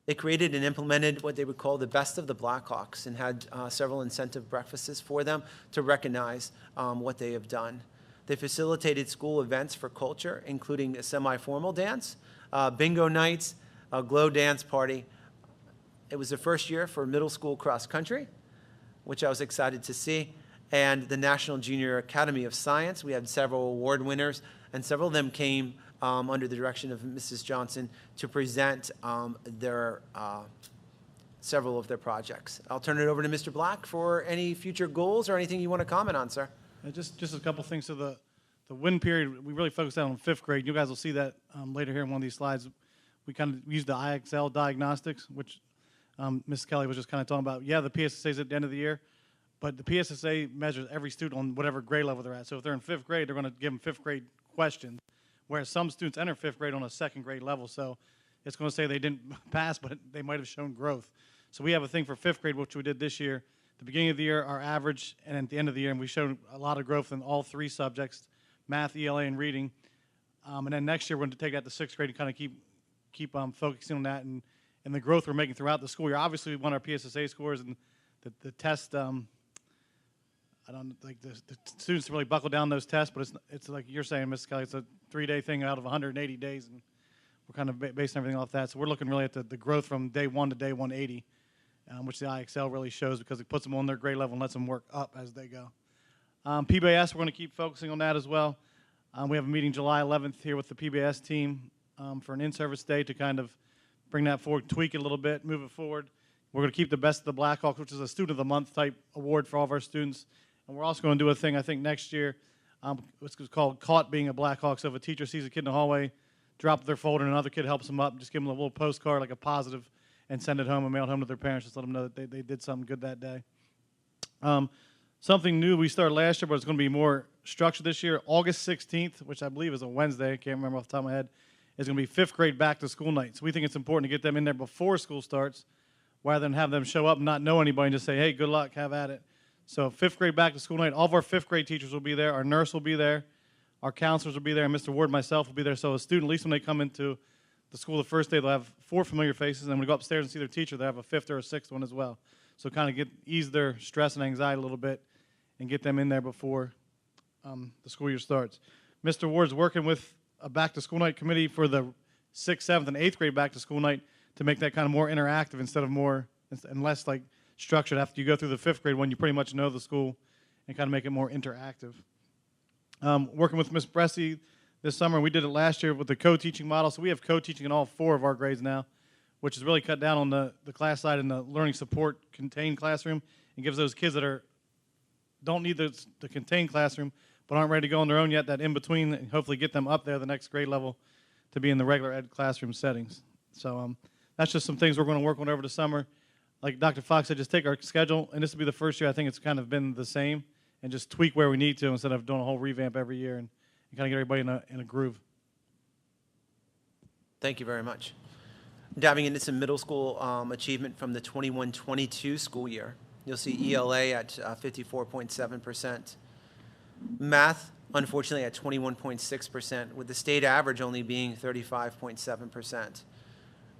They created and implemented what they would call the best of the Blackhawks and had several incentive breakfasts for them to recognize what they have done. They facilitated school events for culture, including a semi-formal dance, bingo nights, a glow dance party. It was the first year for middle school cross country, which I was excited to see, and the National Junior Academy of Science. We had several award winners, and several of them came under the direction of Mrs. Johnson to present several of their projects. I'll turn it over to Mr. Black for any future goals or anything you want to comment on, sir. Just a couple things. So the win period, we really focused on 5th grade. You guys will see that later here in one of these slides. We kind of used the IXL diagnostics, which Ms. Kelly was just kind of talking about. Yeah, the PSSA is at the end of the year, but the PSSA measures every student on whatever grade level they're at. So if they're in 5th grade, they're going to give them 5th grade questions, whereas some students enter 5th grade on a 2nd grade level. So it's going to say they didn't pass, but they might have shown growth. So we have a thing for 5th grade, which we did this year. The beginning of the year, our average, and at the end of the year, and we showed a lot of growth in all 3 subjects, math, ELA, and reading. And then next year, we're going to take that to 6th grade and kind of keep focusing on that and the growth we're making throughout the school year. Obviously, we want our PSSA scores and the test. I don't like the students to really buckle down those tests, but it's like you're saying, Ms. Kelly, it's a 3-day thing out of 180 days, and we're kind of basing everything off that. So we're looking really at the growth from day 1 to day 180. Which the IXL really shows because it puts them on their grade level and lets them work up as they go. PBS, we're going to keep focusing on that as well. We have a meeting July 11th here with the PBS team for an in-service day to kind of bring that forward, tweak it a little bit, move it forward. We're going to keep the Best of the Blackhawks, which is a Student of the Month type award for all of our students. And we're also going to do a thing, I think, next year, which is called Caught Being a Blackhawk. So if a teacher sees a kid in the hallway, drop their folder, and another kid helps them up, just give them a little postcard, like a positive, and send it home and mail it home to their parents. Just let them know that they did something good that day. Something new we started last year, but it's going to be more structured this year. August 16th, which I believe is a Wednesday, I can't remember off the top of my head, is going to be 5th grade back to school night. So we think it's important to get them in there before school starts rather than have them show up and not know anybody and just say, hey, good luck, have at it. So 5th grade back to school night, all of our 5th grade teachers will be there. Our nurse will be there. Our counselors will be there, and Mr. Ward and myself will be there. So a student, at least when they come into the school the first day, they'll have 4 familiar faces, and when we go upstairs and see their teacher, they'll have a 5th or a 6th one as well. So kind of ease their stress and anxiety a little bit and get them in there before the school year starts. Mr. Ward's working with a back-to-school night committee for the 6th, 7th, and 8th grade back-to-school night to make that kind of more interactive instead of more and less like structured. After you go through the 5th grade one, you pretty much know the school and kind of make it more interactive. Working with Ms. Bressy this summer, we did it last year with the co-teaching model. So we have co-teaching in all 4 of our grades now, which has really cut down on the class side and the learning support contained classroom and gives those kids that don't need the contained classroom but aren't ready to go on their own yet, that in between, and hopefully get them up there the next grade level to be in the regular ed classroom settings. So that's just some things we're going to work on over the summer. Like Dr. Fox said, just take our schedule, and this will be the first year I think it's kind of been the same, and just tweak where we need to instead of doing a whole revamp every year and kind of get everybody in a groove. Thank you very much. Diving into some middle school achievement from the 21-22 school year. You'll see ELA at 54.7%. Math, unfortunately, at 21.6%, with the state average only being 35.7%.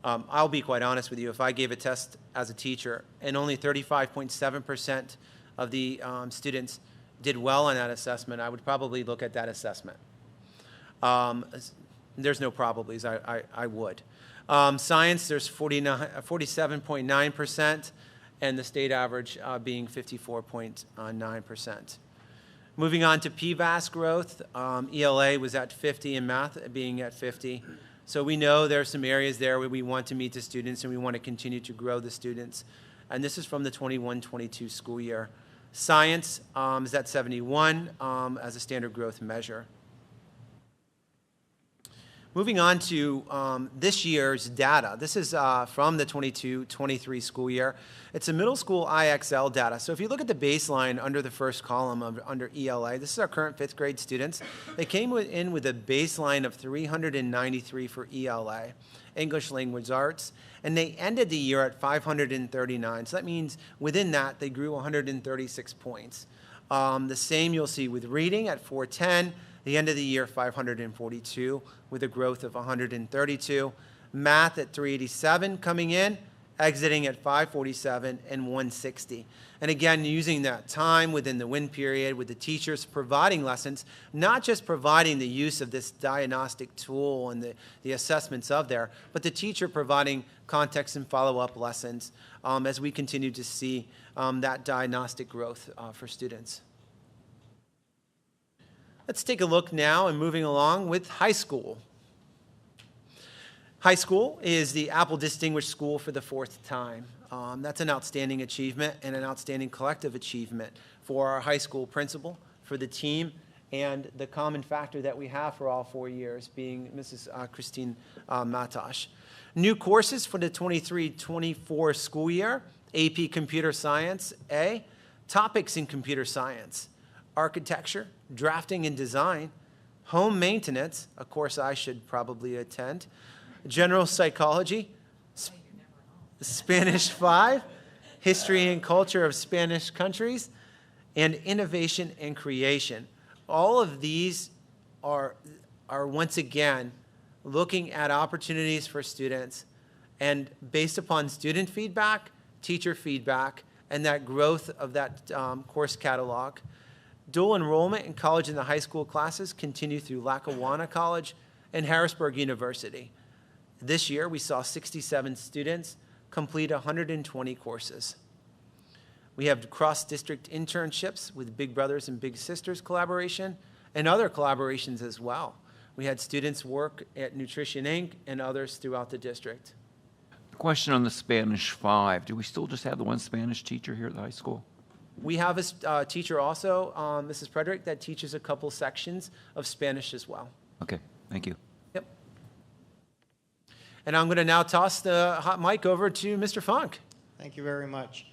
I'll be quite honest with you. If I gave a test as a teacher and only 35.7% of the students did well on that assessment, I would probably look at that assessment. There's no probablys. I would. Science, there's 47.9%, and the state average being 54.9%. Moving on to PVAS growth, ELA was at 50 and math being at 50. So we know there are some areas there where we want to meet the students and we want to continue to grow the students. And this is from the 21-22 school year. Science is at 71 as a standard growth measure. Moving on to this year's data. This is from the 22-23 school year. It's a middle school IXL data. So if you look at the baseline under the first column under ELA, this is our current fifth grade students. They came in with a baseline of 393 for ELA, English Language Arts, and they ended the year at 539. So that means within that, they grew 136 points. The same you'll see with reading at 410. The end of the year, 542, with a growth of 132. Math at 387 coming in, exiting at 547 and 160. And again, using that time within the WIN period with the teachers providing lessons, not just providing the use of this diagnostic tool and the assessments of there, but the teacher providing context and follow-up lessons as we continue to see that diagnostic growth for students. Let's take a look now and moving along with high school. High school is the Apple Distinguished School for the fourth time. That's an outstanding achievement and an outstanding collective achievement for our high school principal, for the team, and the common factor that we have for all 4 years being Mrs. Christine Matosh. New courses for the 23-24 school year: AP Computer Science A, Topics in Computer Science, Architecture, Drafting and Design, Home Maintenance, a course I should probably attend, General Psychology, Spanish 5, History and Culture of Spanish Countries, and Innovation and Creation. All of these are once again looking at opportunities for students, and based upon student feedback, teacher feedback, and that growth of that course catalog. Dual enrollment in college and the high school classes continue through Lackawanna College and Harrisburg University. This year, we saw 67 students complete 120 courses. We have cross-district internships with Big Brothers and Big Sisters collaboration and other collaborations as well. We had students work at Nutrition Inc. and others throughout the district. Question on the Spanish 5. Do we still just have the one Spanish teacher here at the high school? We have a teacher also, Mrs. Frederick, that teaches a couple sections of Spanish as well. Okay, thank you. Yep. And I'm going to now toss the hot mic over to Mr. Funk. Thank you very much.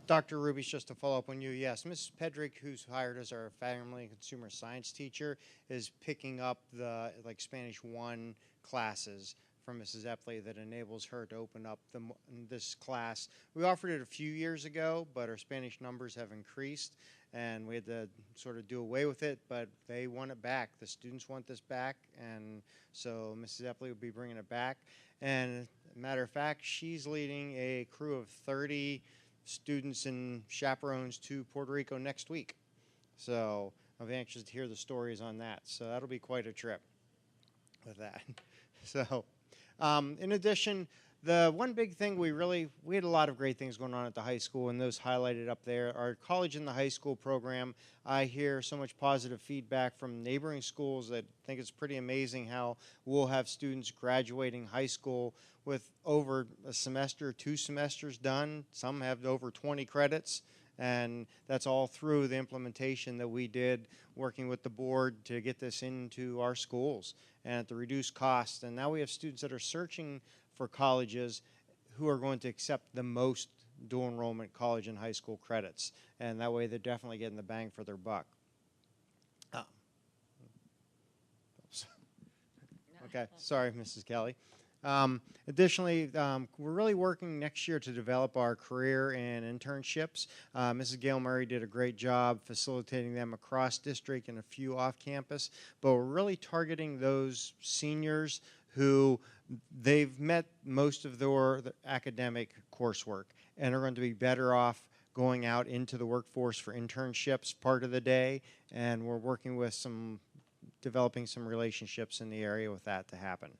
Dr. Rubies, just to follow up on you, yes, Mrs. Pedrick, who's hired as our family and consumer science teacher, is picking up the Spanish 1 classes from Mrs. Epley that enables her to open up this class. We offered it a few years ago, but our Spanish numbers have increased, and we had to sort of do away with it, but they want it back. The students want this back, and so Mrs. Epley will be bringing it back. And matter of fact, she's leading a crew of 30 students and chaperones to Puerto Rico next week. So I'm anxious to hear the stories on that. So that'll be quite a trip with that. So in addition, the one big thing we had a lot of great things going on at the high school, and those highlighted up there. Our college in the high school program, I hear so much positive feedback from neighboring schools that I think it's pretty amazing how we'll have students graduating high school with over a semester, 2 semesters done. Some have over 20 credits, and that's all through the implementation that we did working with the board to get this into our schools and at the reduced cost. And now we have students that are searching for colleges who are going to accept the most dual enrollment college and high school credits. And that way they're definitely getting the bang for their buck. Okay, sorry, Mrs. Kelly. Additionally, we're really working next year to develop our career and internships. Mrs. Gail Murray did a great job facilitating them across district and a few off campus, but we're really targeting those seniors who they've met most of their academic coursework and are going to be better off going out into the workforce for internships part of the day, and we're working with developing some relationships in the area with that to happen.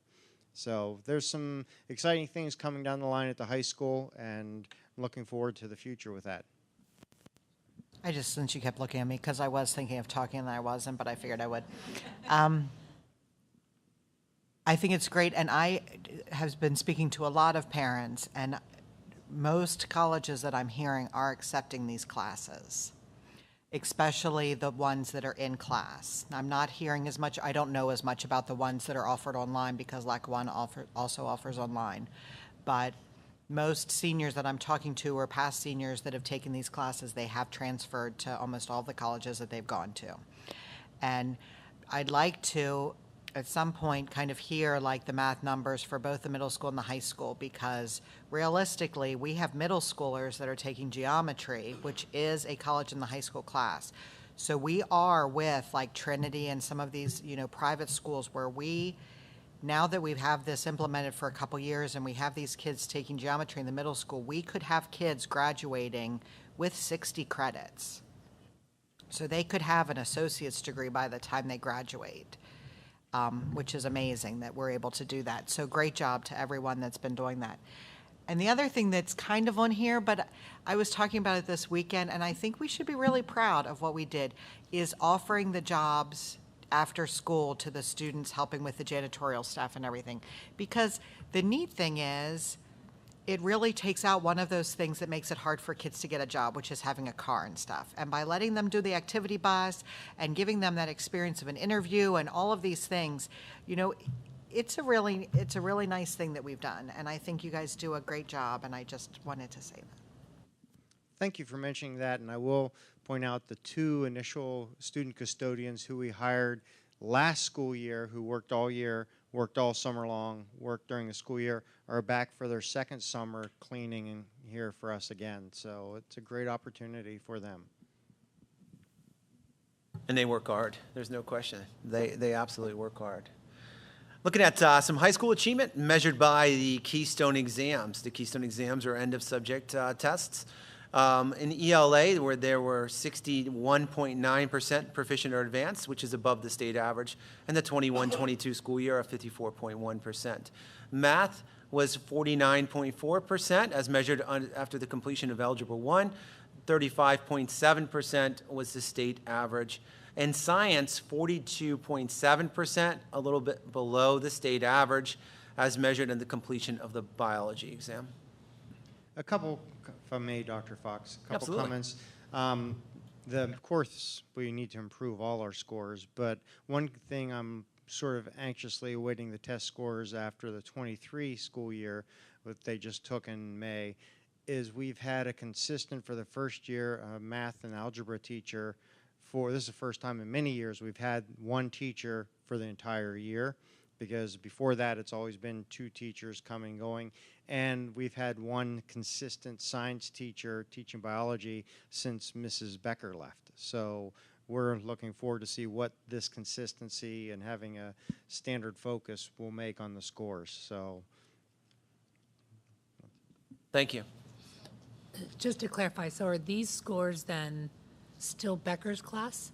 So there's some exciting things coming down the line at the high school, and I'm looking forward to the future with that. Since you kept looking at me, because I was thinking of talking and I wasn't, but I figured I would. I think it's great, and I have been speaking to a lot of parents, and most colleges that I'm hearing are accepting these classes. especially the ones that are in class. I'm not hearing as much, I don't know as much about the ones that are offered online because Lackawanna also offers online. But most seniors that I'm talking to are past seniors that have taken these classes. They have transferred to almost all the colleges that they've gone to. And I'd like to, at some point, kind of hear like the math numbers for both the middle school and the high school, because realistically, we have middle schoolers that are taking geometry, which is a college and the high school class. So we are with like Trinity and some of these, private schools where now that we have this implemented for a couple years and we have these kids taking geometry in the middle school, we could have kids graduating with 60 credits. So they could have an associate's degree by the time they graduate, which is amazing that we're able to do that. So great job to everyone that's been doing that. And the other thing that's kind of on here, but I was talking about it this weekend, and I think we should be really proud of what we did, is offering the jobs after school to the students, helping with the janitorial staff and everything. Because the neat thing is, it really takes out one of those things that makes it hard for kids to get a job, which is having a car and stuff. And by letting them do the activity bus and giving them that experience of an interview and all of these things, it's a really nice thing that we've done. And I think you guys do a great job, and I just wanted to say that. Thank you for mentioning that, and I will point out the 2 initial student custodians who we hired last school year, who worked all year, worked all summer long, worked during the school year, are back for their second summer cleaning in here for us again. So it's a great opportunity for them. And they work hard. There's no question. They absolutely work hard. Looking at some high school achievement measured by the Keystone exams. The Keystone exams are end of subject tests. In ELA, where there were 61.9% proficient or advanced, which is above the state average, and the 21-22 school year of 54.1%. Math was 49.4% as measured after the completion of Algebra 1. 35.7% was the state average. And science, 42.7%, a little bit below the state average as measured in the completion of the biology exam. A couple, if I may, Dr. Fox, a couple Absolutely. comments. Of course, we need to improve all our scores, but one thing I'm sort of anxiously awaiting the test scores after the 23 school year that they just took in May is we've had a consistent, for the first year, math and algebra teacher this is the first time in many years we've had one teacher for the entire year, because before that it's always been 2 teachers coming and going, and we've had one consistent science teacher teaching biology since Mrs. Becker left. So we're looking forward to see what this consistency and having a standard focus will make on the scores. So Thank you. Just to clarify, so are these scores then still Becker's class?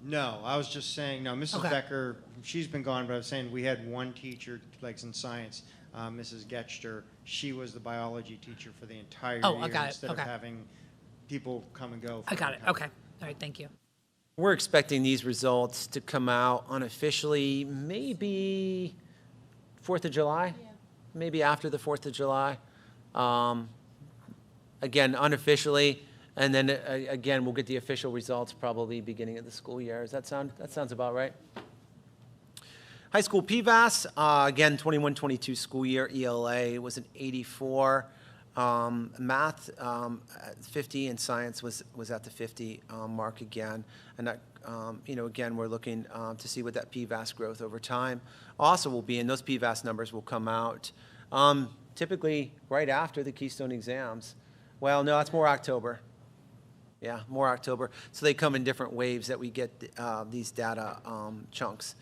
no, I was just saying, no, Mrs. Okay. Becker, she's been gone, but I was saying we had one teacher, like in science, Mrs. Getchter. She was the biology teacher for the entire Oh, I year got it. instead Okay. of having people come and go. I got it, okay. All right, thank you. We're expecting these results to come out unofficially, maybe 4th of July, maybe after the 4th of July. Again, unofficially, and then again, we'll get the official results probably beginning of the school year. That sounds about right? High school PVAS, again, 21-22 school year, ELA was an 84. Math, 50, and science was at the 50 mark again. And that, again, we're looking to see what that PVAS growth over time also will be, and those PVAS numbers will come out typically right after the Keystone exams. Well, no, it's more October. Yeah, more October. So they come in different waves that we get these data chunks.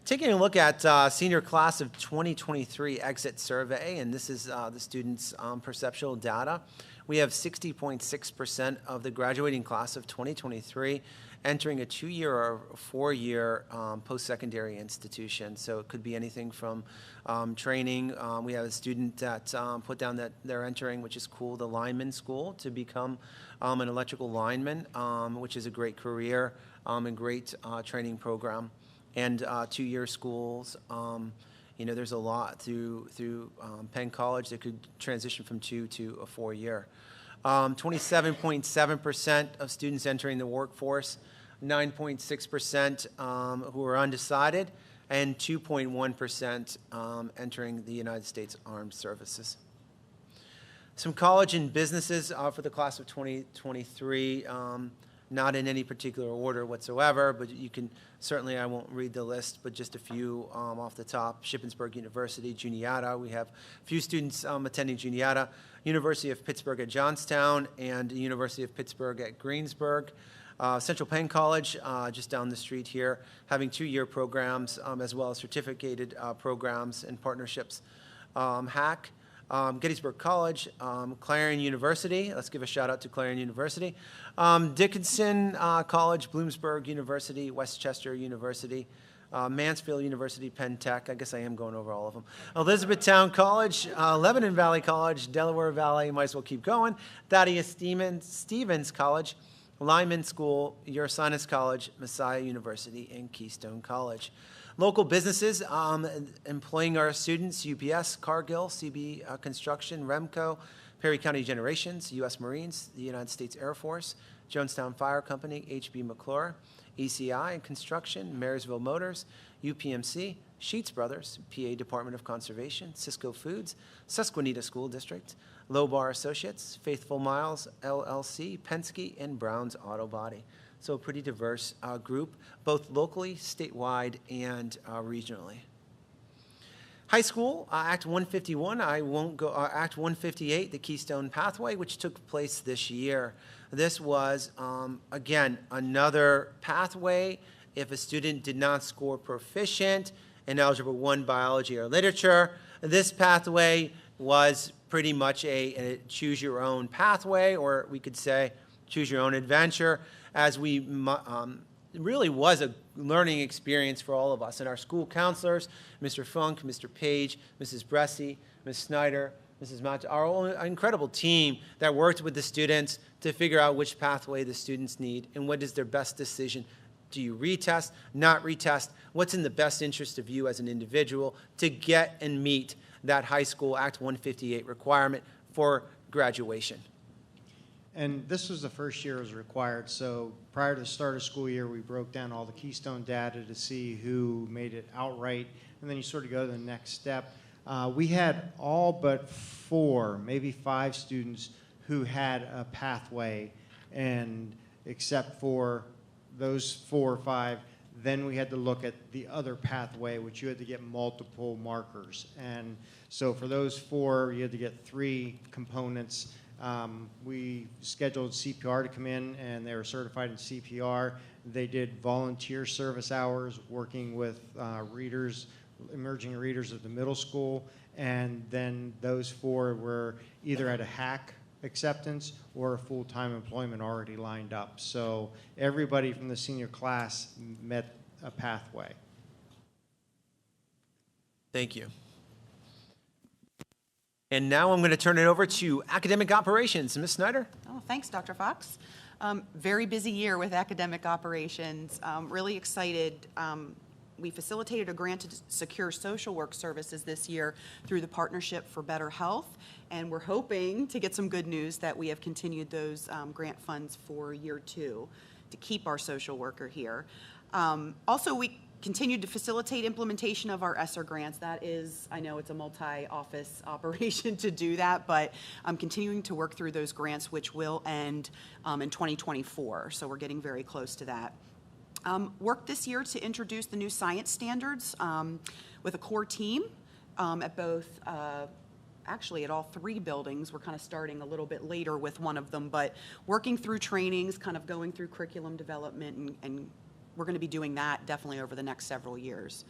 Taking a look at senior class of 2023 exit survey, and this is the students' perceptual data. We have 60.6% of the graduating class of 2023 entering a 2-year or 4-year post-secondary institution. So it could be anything from training. We have a student that put down that they're entering, which is cool, the lineman school to become an electrical lineman, which is a great career and great training program. And 2-year schools, there's a lot through Penn College that could transition from 2 to a 4-year. 27.7% of students entering the workforce, 9.6% who are undecided, and 2.1% entering the United States Armed Services. Some college and businesses for the class of 2023, not in any particular order whatsoever, but you can certainly, I won't read the list, but just a few off the top. Shippensburg University, Juniata, we have a few students attending Juniata, University of Pittsburgh at Johnstown, and University of Pittsburgh at Greensburg. Central Penn College, just down the street here, having 2-year programs as well as certificated programs and partnerships. HAC, Gettysburg College, Clarion University, let's give a shout out to Clarion University, Dickinson College, Bloomsburg University, Westchester University, Mansfield University, Penn Tech, I guess I am going over all of them, Elizabethtown College, Lebanon Valley College, Delaware Valley, might as well keep going, Thaddeus Stevens College, Lyman School, Ursinus College, Messiah University, and Keystone College. Local businesses employing our students, UPS, Cargill, CB Construction, Remco, Perry County Generations, U.S. Marines, the United States Air Force, Jonestown Fire Company, H.B. McClure, ECI and Construction, Marysville Motors, UPMC, Sheets Brothers, PA Department of Conservation, Cisco Foods, Susquenita School District, Lobar Associates, Faithful Miles, LLC, Penske, and Brown's Auto Body. So a pretty diverse group, both locally, statewide, and regionally. High school, Act 151, I won't go, Act 158, the Keystone Pathway, which took place this year. This was, again, another pathway if a student did not score proficient in Algebra 1, Biology, or Literature. This pathway was pretty much a choose-your-own pathway, or we could say choose-your-own adventure, as we really was a learning experience for all of us. And our school counselors, Mr. Funk, Mr. Page, Mrs. Bressy, Ms. Snyder, Mrs. Mott, our incredible team that worked with the students to figure out which pathway the students need and what is their best decision. Do you retest, not retest? What's in the best interest of you as an individual to get and meet that high school Act 158 requirement for graduation? And this was the first year it was required, so prior to the start of school year, we broke down all the Keystone data to see who made it outright, and then you sort of go to the next step. We had all but 4, maybe 5 students who had a pathway, and except for those 4 or 5, then we had to look at the other pathway, which you had to get multiple markers. And so for those 4, you had to get 3 components. We scheduled CPR to come in, and they were certified in CPR. They did volunteer service hours working with readers, emerging readers at the middle school, and then those 4 were either at a HAC acceptance or a full-time employment already lined up. So everybody from the senior class met a pathway. Thank you. And now I'm going to turn it over to academic operations. Ms. Snyder? Oh, thanks, Dr. Fox. Very busy year with academic operations. Really excited. We facilitated a grant to secure social work services this year through the Partnership for Better Health, and we're hoping to get some good news that we have continued those grant funds for year 2 to keep our social worker here. Also, we continued to facilitate implementation of our ESSER grants. That is, I know it's a multi-office operation to do that, but I'm continuing to work through those grants, which will end in 2024, so we're getting very close to that. Worked this year to introduce the new science standards with a core team at both, actually at all 3 buildings. We're kind of starting a little bit later with one of them, but working through trainings, kind of going through curriculum development, and we're going to be doing that definitely over the next several years.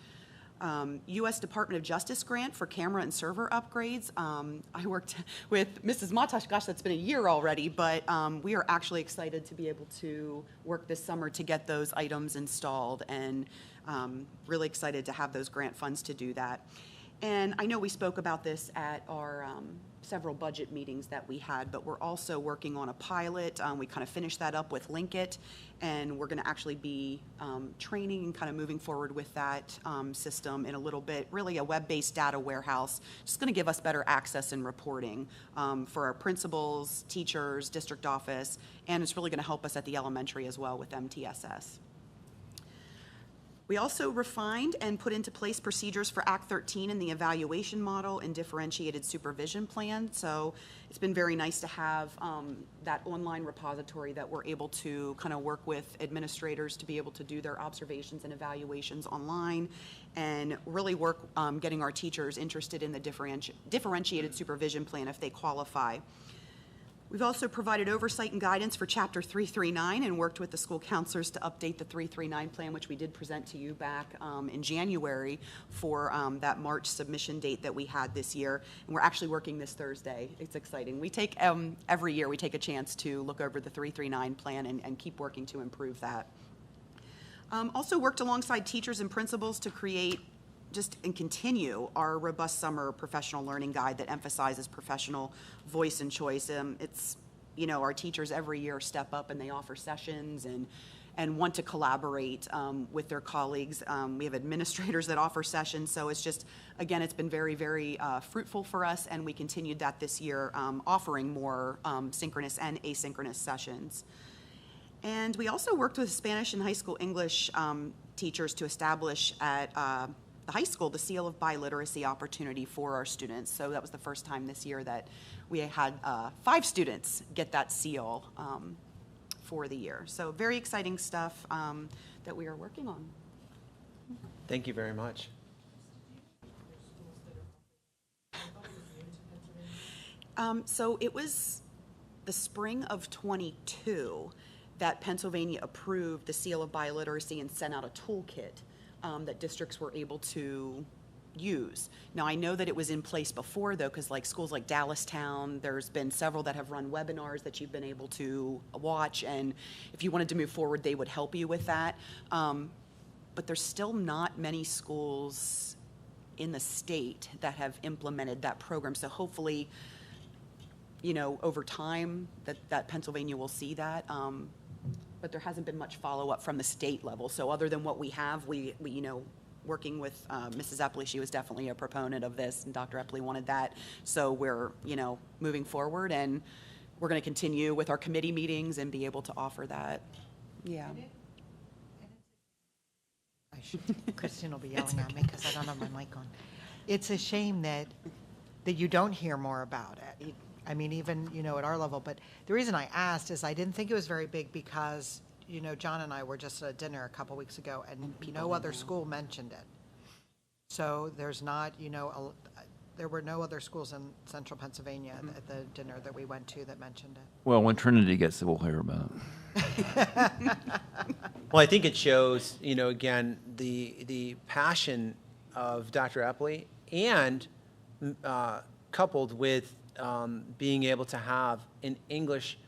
U.S. Department of Justice grant for camera and server upgrades. I worked with Mrs. Matash, gosh, that's been a year already, but we are actually excited to be able to work this summer to get those items installed, and really excited to have those grant funds to do that. And I know we spoke about this at our several budget meetings that we had, but we're also working on a pilot. We kind of finished that up with Linkit, and we're going to actually be training and kind of moving forward with that system in a little bit. Really a web-based data warehouse, just going to give us better access and reporting for our principals, teachers, district office, and it's really going to help us at the elementary as well with MTSS. We also refined and put into place procedures for Act 13 in the evaluation model and differentiated supervision plan. So it's been very nice to have that online repository that we're able to kind of work with administrators to be able to do their observations and evaluations online and really work getting our teachers interested in the differentiated supervision plan if they qualify. We've also provided oversight and guidance for Chapter 339 and worked with the school counselors to update the 339 plan, which we did present to you back in January for that March submission date that we had this year. And we're actually working this Thursday. It's exciting. We take, every year, we take a chance to look over the 339 plan and keep working to improve that. Also worked alongside teachers and principals to create and continue our robust summer professional learning guide that emphasizes professional voice and choice. It's, our teachers every year step up and they offer sessions and want to collaborate with their colleagues. We have administrators that offer sessions, so it's just, again, it's been very, very fruitful for us, and we continued that this year, offering more synchronous and asynchronous sessions. And we also worked with Spanish and high school English teachers to establish at the high school the seal of biliteracy opportunity for our students. So that was the first time this year that we had 5 students get that seal for the year. So very exciting stuff that we are working on. Thank you very much. So it was the spring of '22 that Pennsylvania approved the seal of biliteracy and sent out a toolkit that districts were able to use. Now, I know that it was in place before, though, because like schools like Dallastown, there's been several that have run webinars that you've been able to watch, and if you wanted to move forward, they would help you with that. But there's still not many schools in the state that have implemented that program, so hopefully, over time, that Pennsylvania will see that. But there hasn't been much follow-up from the state level. So other than what we have, we working with Mrs. Epley, she was definitely a proponent of this, and Dr. Epley wanted that. So we're, moving forward, and we're going to continue with our committee meetings and be able to offer that. Yeah. Christine will be yelling at me because I don't have my mic on. It's a shame that you don't hear more about it. I mean, even, at our level. But the reason I asked is I didn't think it was very big because, John and I were just at dinner a couple weeks ago, and no other school mentioned it. So there's not, there were no other schools in central Pennsylvania at the dinner that we went to that mentioned it. Well, when Trinity gets it, we'll hear about it. Well, I think it shows, again, the passion of Dr. Epley and coupled with being able to have an English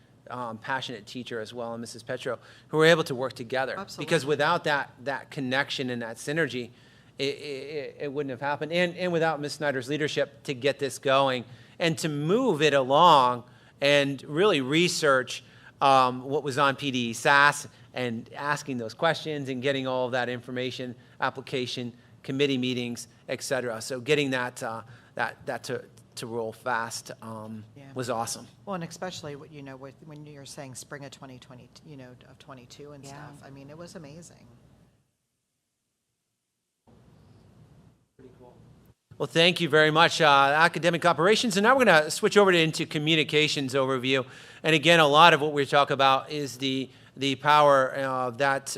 passionate teacher as well, and Mrs. Petro, who were able to work together. Absolutely. Because without that connection and that synergy, it wouldn't have happened. And without Ms. Snyder's leadership to get this going and to move it along and really research what was on PDE SAS and asking those questions and getting all of that information, application, committee meetings, et cetera. So getting that to roll fast was awesome. Well, and especially, when you're saying spring of 2020, of 22 and stuff. I mean, it was amazing. Well, thank you very much, academic operations. And now we're going to switch over into communications overview. And again, a lot of what we talk about is the power that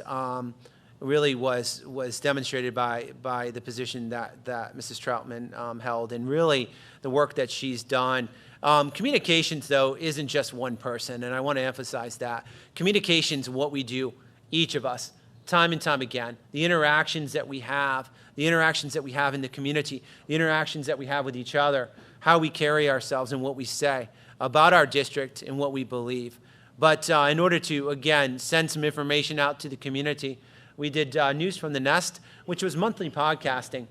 really was demonstrated by the position that Mrs. Troutman held, and really the work that she's done. Communications, though, isn't just one person, and I want to emphasize that. Communications, what we do, each of us, time and time again, the interactions that we have in the community, the interactions that we have with each other, how we carry ourselves and what we say about our district and what we believe. But in order to, again, send some information out to the community, we did News from the Nest, which was monthly podcasting.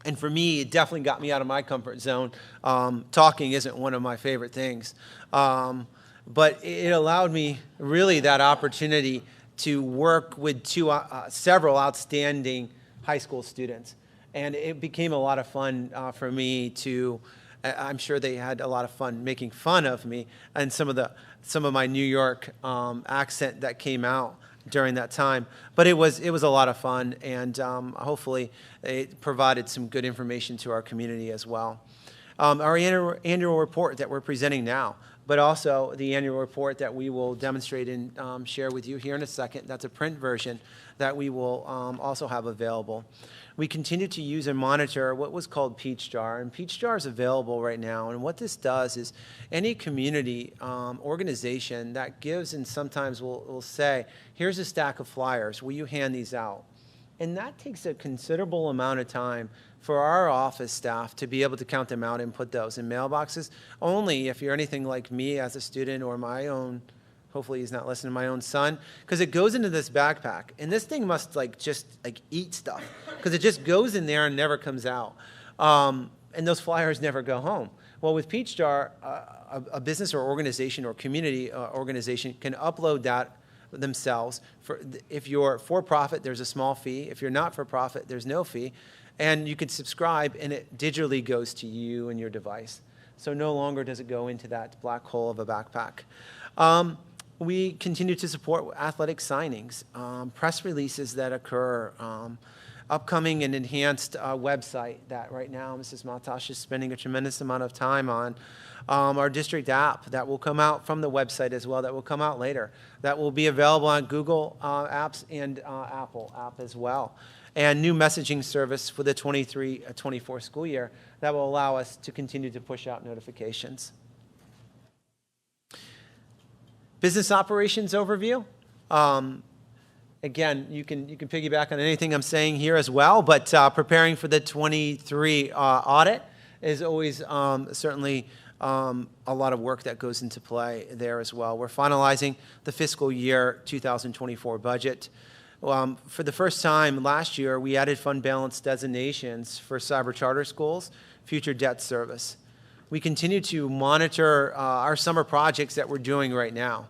And for me, it definitely got me out of my comfort zone. Talking isn't one of my favorite things. But it allowed me really that opportunity to work with several outstanding high school students. And it became a lot of fun for me to, I'm sure they had a lot of fun making fun of me and some of my New York accent that came out during that time. But it was a lot of fun, and hopefully it provided some good information to our community as well. Our annual report that we're presenting now, but also the annual report that we will demonstrate and share with you here in a second. That's a print version that we will also have available. We continue to use and monitor what was called Peach Jar, and Peach Jar is available right now. And what this does is any community organization that gives and sometimes will say, here's a stack of flyers, will you hand these out? And that takes a considerable amount of time for our office staff to be able to count them out and put those in mailboxes. Only if you're anything like me as a student or my own, hopefully he's not listening, my own son, because it goes into this backpack. And this thing must just eat stuff, because it just goes in there and never comes out. And those flyers never go home. Well, with Peach Jar, a business or organization or community organization can upload that themselves. If you're for-profit, there's a small fee. If you're not for-profit, there's no fee. And you can subscribe, and it digitally goes to you and your device. So no longer does it go into that black hole of a backpack. We continue to support athletic signings, press releases that occur, upcoming and enhanced website that right now Mrs. Matash is spending a tremendous amount of time on. Our district app that will come out from the website as well, that will come out later, that will be available on Google apps and Apple app as well. And new messaging service for the 23-24 school year that will allow us to continue to push out notifications. Business operations overview. Again, you can piggyback on anything I'm saying here as well, but preparing for the 23 audit is always certainly a lot of work that goes into play there as well. We're finalizing the fiscal year 2024 budget. For the first time last year, we added fund balance designations for cyber charter schools, future debt service. We continue to monitor our summer projects that we're doing right now,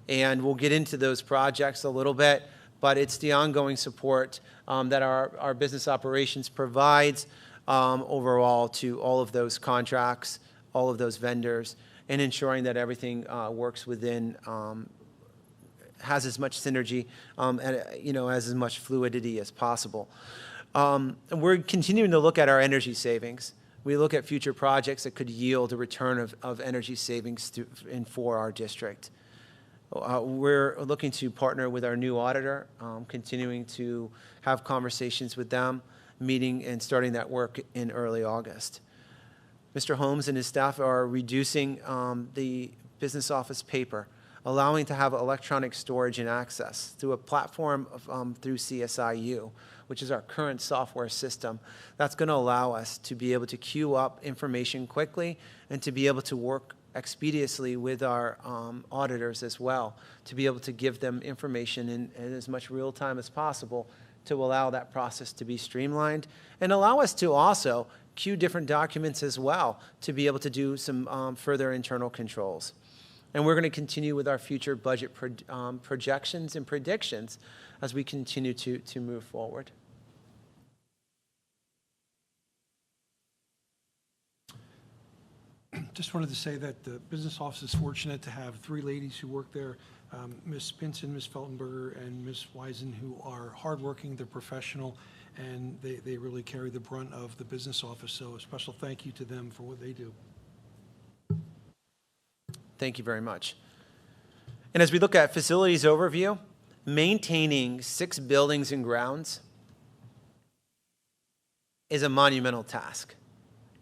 and we'll get into those projects a little bit, but it's the ongoing support that our business operations provides overall to all of those contracts, all of those vendors, and ensuring that everything works within, has as much synergy, and, has as much fluidity as possible. And we're continuing to look at our energy savings. We look at future projects that could yield a return of energy savings for our district. We're looking to partner with our new auditor, continuing to have conversations with them, meeting and starting that work in early August. Mr. Holmes and his staff are reducing the business office paper, allowing to have electronic storage and access through a platform through CSIU, which is our current software system. That's going to allow us to be able to queue up information quickly and to be able to work expeditiously with our auditors as well, to be able to give them information in as much real time as possible to allow that process to be streamlined and allow us to also queue different documents as well to be able to do some further internal controls. And we're going to continue with our future budget projections and predictions as we continue to move forward. Just wanted to say that the business office is fortunate to have three ladies who work there, Ms. Pinson, Ms. Feltenberger, and Ms. Wiesen, who are hardworking, they're professional, and they really carry the brunt of the business office. So a special thank you to them for what they do. Thank you very much. And as we look at facilities overview, maintaining 6 buildings and grounds is a monumental task.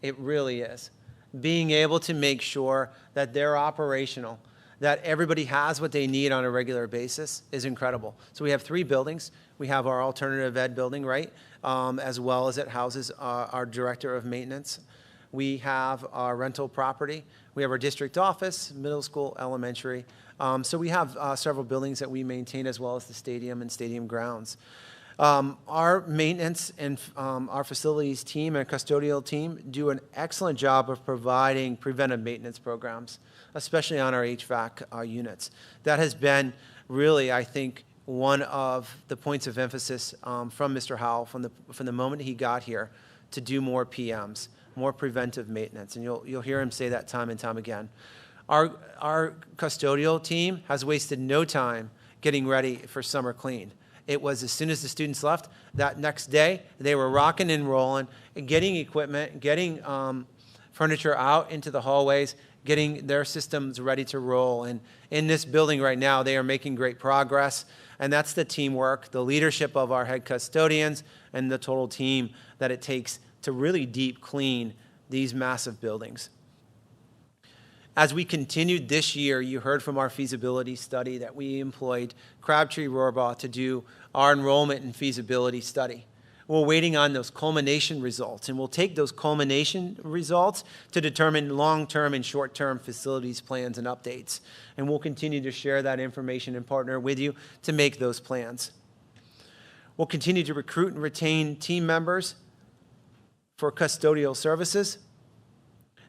It really is. Being able to make sure that they're operational, that everybody has what they need on a regular basis is incredible. So we have 3 buildings. We have our alternative ed building, right, as well as it houses our director of maintenance. We have our rental property. We have our district office, middle school, elementary. So we have several buildings that we maintain as well as the stadium and stadium grounds. Our maintenance and our facilities team and custodial team do an excellent job of providing preventive maintenance programs, especially on our HVAC units. That has been really, I think, one of the points of emphasis from Mr. Howell from the moment he got here, to do more PMs, more preventive maintenance, and you'll hear him say that time and time again. Our custodial team has wasted no time getting ready for summer clean. It was as soon as the students left, that next day, they were rocking and rolling, and getting equipment, getting furniture out into the hallways, getting their systems ready to roll. And in this building right now, they are making great progress. And that's the teamwork, the leadership of our head custodians, and the total team that it takes to really deep clean these massive buildings. As we continued this year, you heard from our feasibility study that we employed Crabtree Rohrbaugh to do our enrollment and feasibility study. We're waiting on those culmination results, and we'll take those culmination results to determine long-term and short-term facilities plans and updates. And we'll continue to share that information and partner with you to make those plans. We'll continue to recruit and retain team members for custodial services.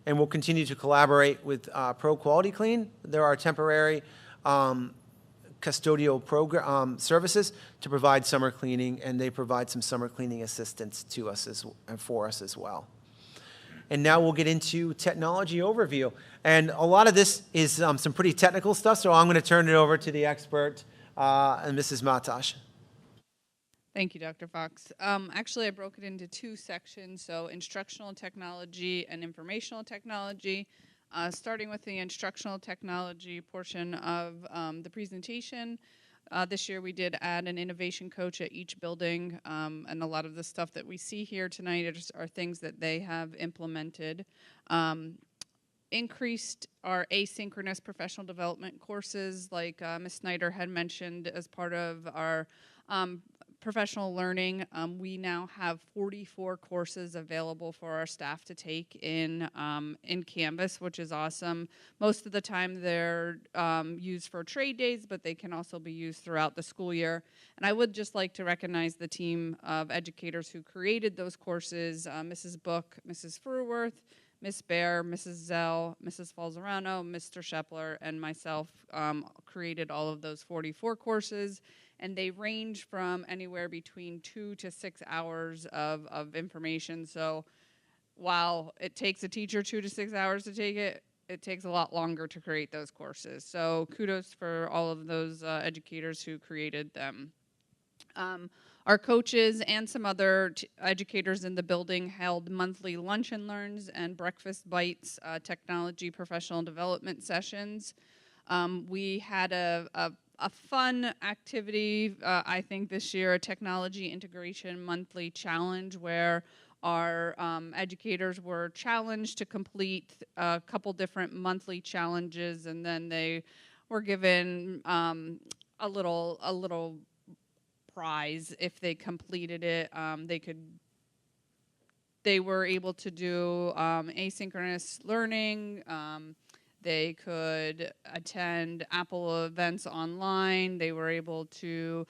And we'll continue to collaborate with Pro Quality Clean. There are temporary custodial program services to provide summer cleaning, and they provide some summer cleaning assistance to us and for us as well. And now we'll get into technology overview. And a lot of this is some pretty technical stuff, so I'm going to turn it over to the expert, and Mrs. Matash. Thank you, Dr. Fox. Actually, I broke it into two sections, so instructional technology and informational technology. Starting with the instructional technology portion of the presentation, this year we did add an innovation coach at each building, and a lot of the stuff that we see here tonight are things that they have implemented. Increased our asynchronous professional development courses, like Ms. Snyder had mentioned as part of our professional learning. We now have 44 courses available for our staff to take in Canvas, which is awesome. Most of the time they're used for trade days, but they can also be used throughout the school year. And I would just like to recognize the team of educators who created those courses, Mrs. Book, Mrs. Fruworth, Miss Bear, Mrs. Zell, Mrs. Falzerano, Mr. Shepler, and myself created all of those 44 courses. And they range from anywhere between 2 to 6 hours of information. So while it takes a teacher 2 to 6 hours to take it, it takes a lot longer to create those courses. So kudos for all of those educators who created them. Our coaches and some other educators in the building held monthly lunch and learns and breakfast bites, technology professional development sessions. We had a fun activity, I think this year, a technology integration monthly challenge where our educators were challenged to complete a couple different monthly challenges, and then they were given a little prize if they completed it. They were able to do asynchronous learning. They could attend Apple events online. They were able to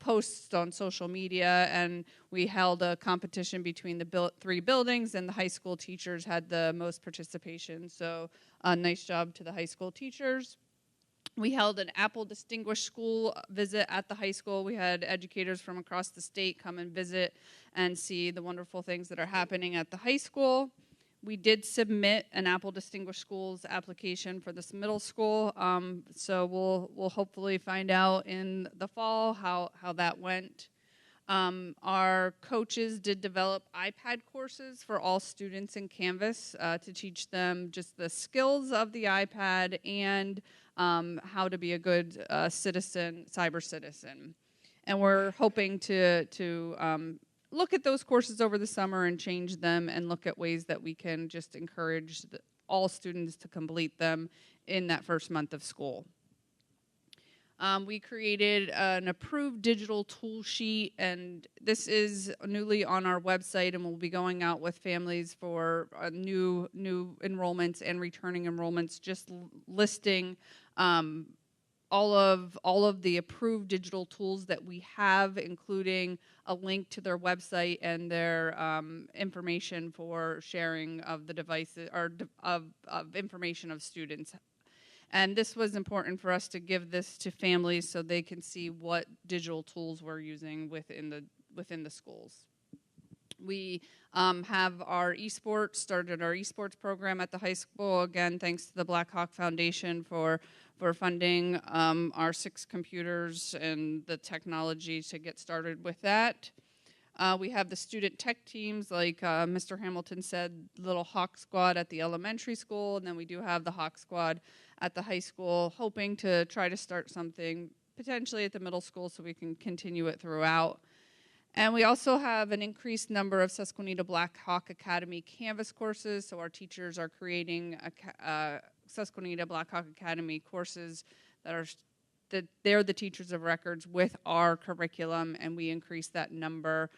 post on social media, and we held a competition between the 3 buildings, and the high school teachers had the most participation. So nice job to the high school teachers. We held an Apple Distinguished School visit at the high school. We had educators from across the state come and visit and see the wonderful things that are happening at the high school. We did submit an Apple Distinguished Schools application for this middle school, so we'll hopefully find out in the fall how that went. Our coaches did develop iPad courses for all students in Canvas to teach them just the skills of the iPad and how to be a good cyber citizen. And we're hoping to look at those courses over the summer and change them and look at ways that we can just encourage all students to complete them in that first month of school. We created an approved digital tool sheet, and this is newly on our website, and we'll be going out with families for new enrollments and returning enrollments, just listing all of the approved digital tools that we have, including a link to their website and their information for sharing of the devices or of information of students. And this was important for us to give this to families so they can see what digital tools we're using within the schools. We have our started our esports program at the high school. Again, thanks to the Black Hawk Foundation for funding our 6 computers and the technology to get started with that. We have the student tech teams, like Mr. Hamilton said, little Hawk Squad at the elementary school, and then we do have the Hawk Squad at the high school, hoping to try to start something potentially at the middle school so we can continue it throughout. And we also have an increased number of Susquenita Black Hawk Academy Canvas courses, so our teachers are creating Susquenita Black Hawk Academy courses that they're the teachers of records with our curriculum, and we increase that number.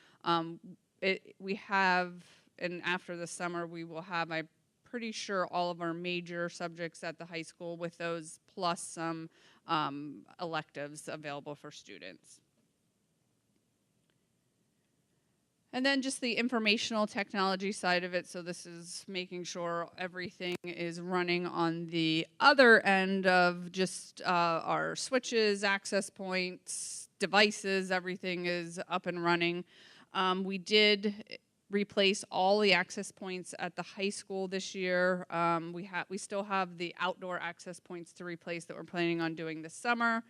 We have, and after the summer, we will have, I'm pretty sure, all of our major subjects at the high school with those, plus some electives available for students. And then just the informational technology side of it. So this is making sure everything is running on the other end of just our switches, access points, devices, everything is up and running. We did replace all the access points at the high school this year. We still have the outdoor access points to replace that we're planning on doing this summer.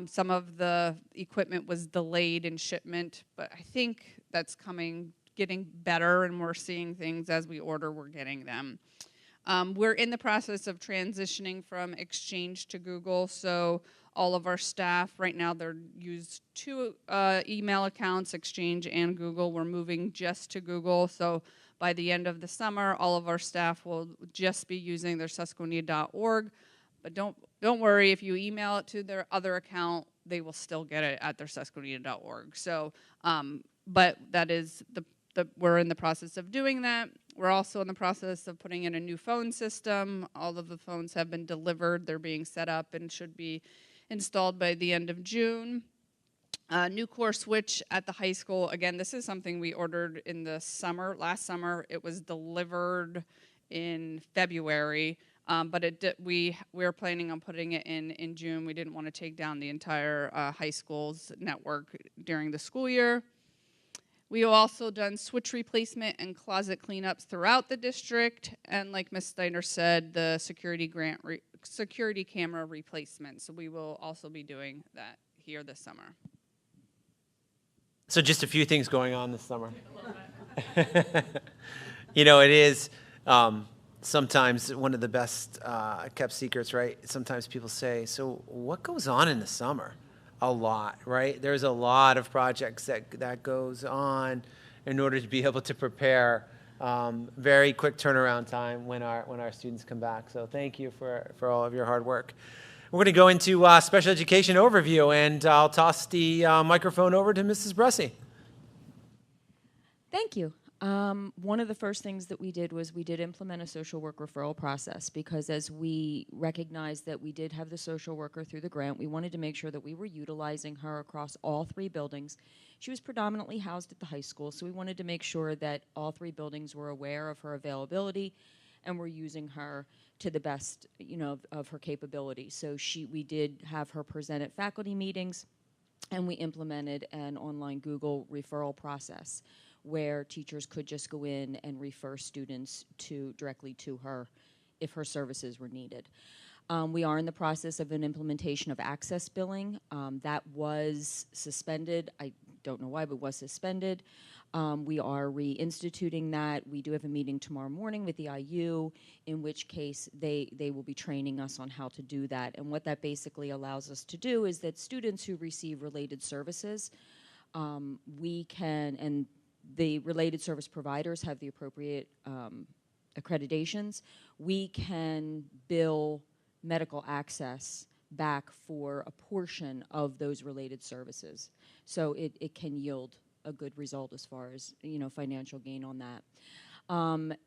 Some of the equipment was delayed in shipment, but I think that's getting better, and we're seeing things as we order, we're getting them. We're in the process of transitioning from Exchange to Google, so all of our staff, right now they're used 2 email accounts, Exchange and Google. We're moving just to Google, so by the end of the summer, all of our staff will just be using their Susquenita.org. But don't worry, if you email it to their other account, they will still get it at their Susquenita.org. So, but that is we're in the process of doing that. We're also in the process of putting in a new phone system. All of the phones have been delivered. They're being set up and should be installed by the end of June. New core switch at the high school. Again, this is something we ordered in the summer. Last summer, it was delivered in February. But we're planning on putting it in June. We didn't want to take down the entire high school's network during the school year. We have also done switch replacement and closet cleanups throughout the district, and like Ms. Steiner said, the security camera replacement. So we will also be doing that here this summer. So just a few things going on this summer. You know, it is sometimes one of the best kept secrets, right? Sometimes people say, so what goes on in the summer? A lot, right? There's a lot of projects that goes on in order to be able to prepare. Very quick turnaround time when our students come back. So thank you for all of your hard work. We're going to go into special education overview, and I'll toss the microphone over to Mrs. Bressi. Thank you. One of the first things that we did was we did implement a social work referral process, because as we recognized that we did have the social worker through the grant, we wanted to make sure that we were utilizing her across all 3 buildings. She was predominantly housed at the high school, so we wanted to make sure that all 3 buildings were aware of her availability and were using her to the best, of her capability. So we did have her present at faculty meetings, and we implemented an online Google referral process where teachers could just go in and refer students directly to her if her services were needed. We are in the process of an implementation of access billing. That was suspended. I don't know why, but was suspended. We are reinstituting that. We do have a meeting tomorrow morning with the IU, in which case they will be training us on how to do that. And what that basically allows us to do is that students who receive related services, we can, and the related service providers have the appropriate accreditations, we can bill medical access back for a portion of those related services. So it can yield a good result as far as financial gain on that.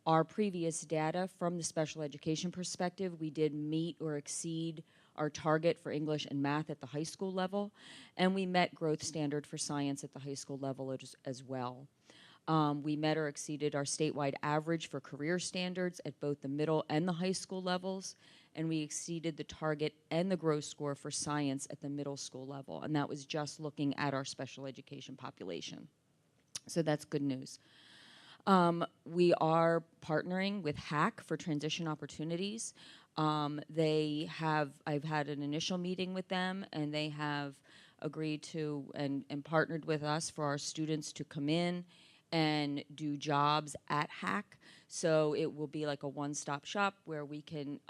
Our previous data from the special education perspective, we did meet or exceed our target for English and math at the high school level, and we met growth standard for science at the high school level as well. We met or exceeded our statewide average for career standards at both the middle and the high school levels, and we exceeded the target and the growth score for science at the middle school level, and that was just looking at our special education population. So that's good news. We are partnering with HAC for transition opportunities. I've had an initial meeting with them, and they have agreed to and partnered with us for our students to come in and do jobs at HAC. So it will be like a one-stop shop where we can,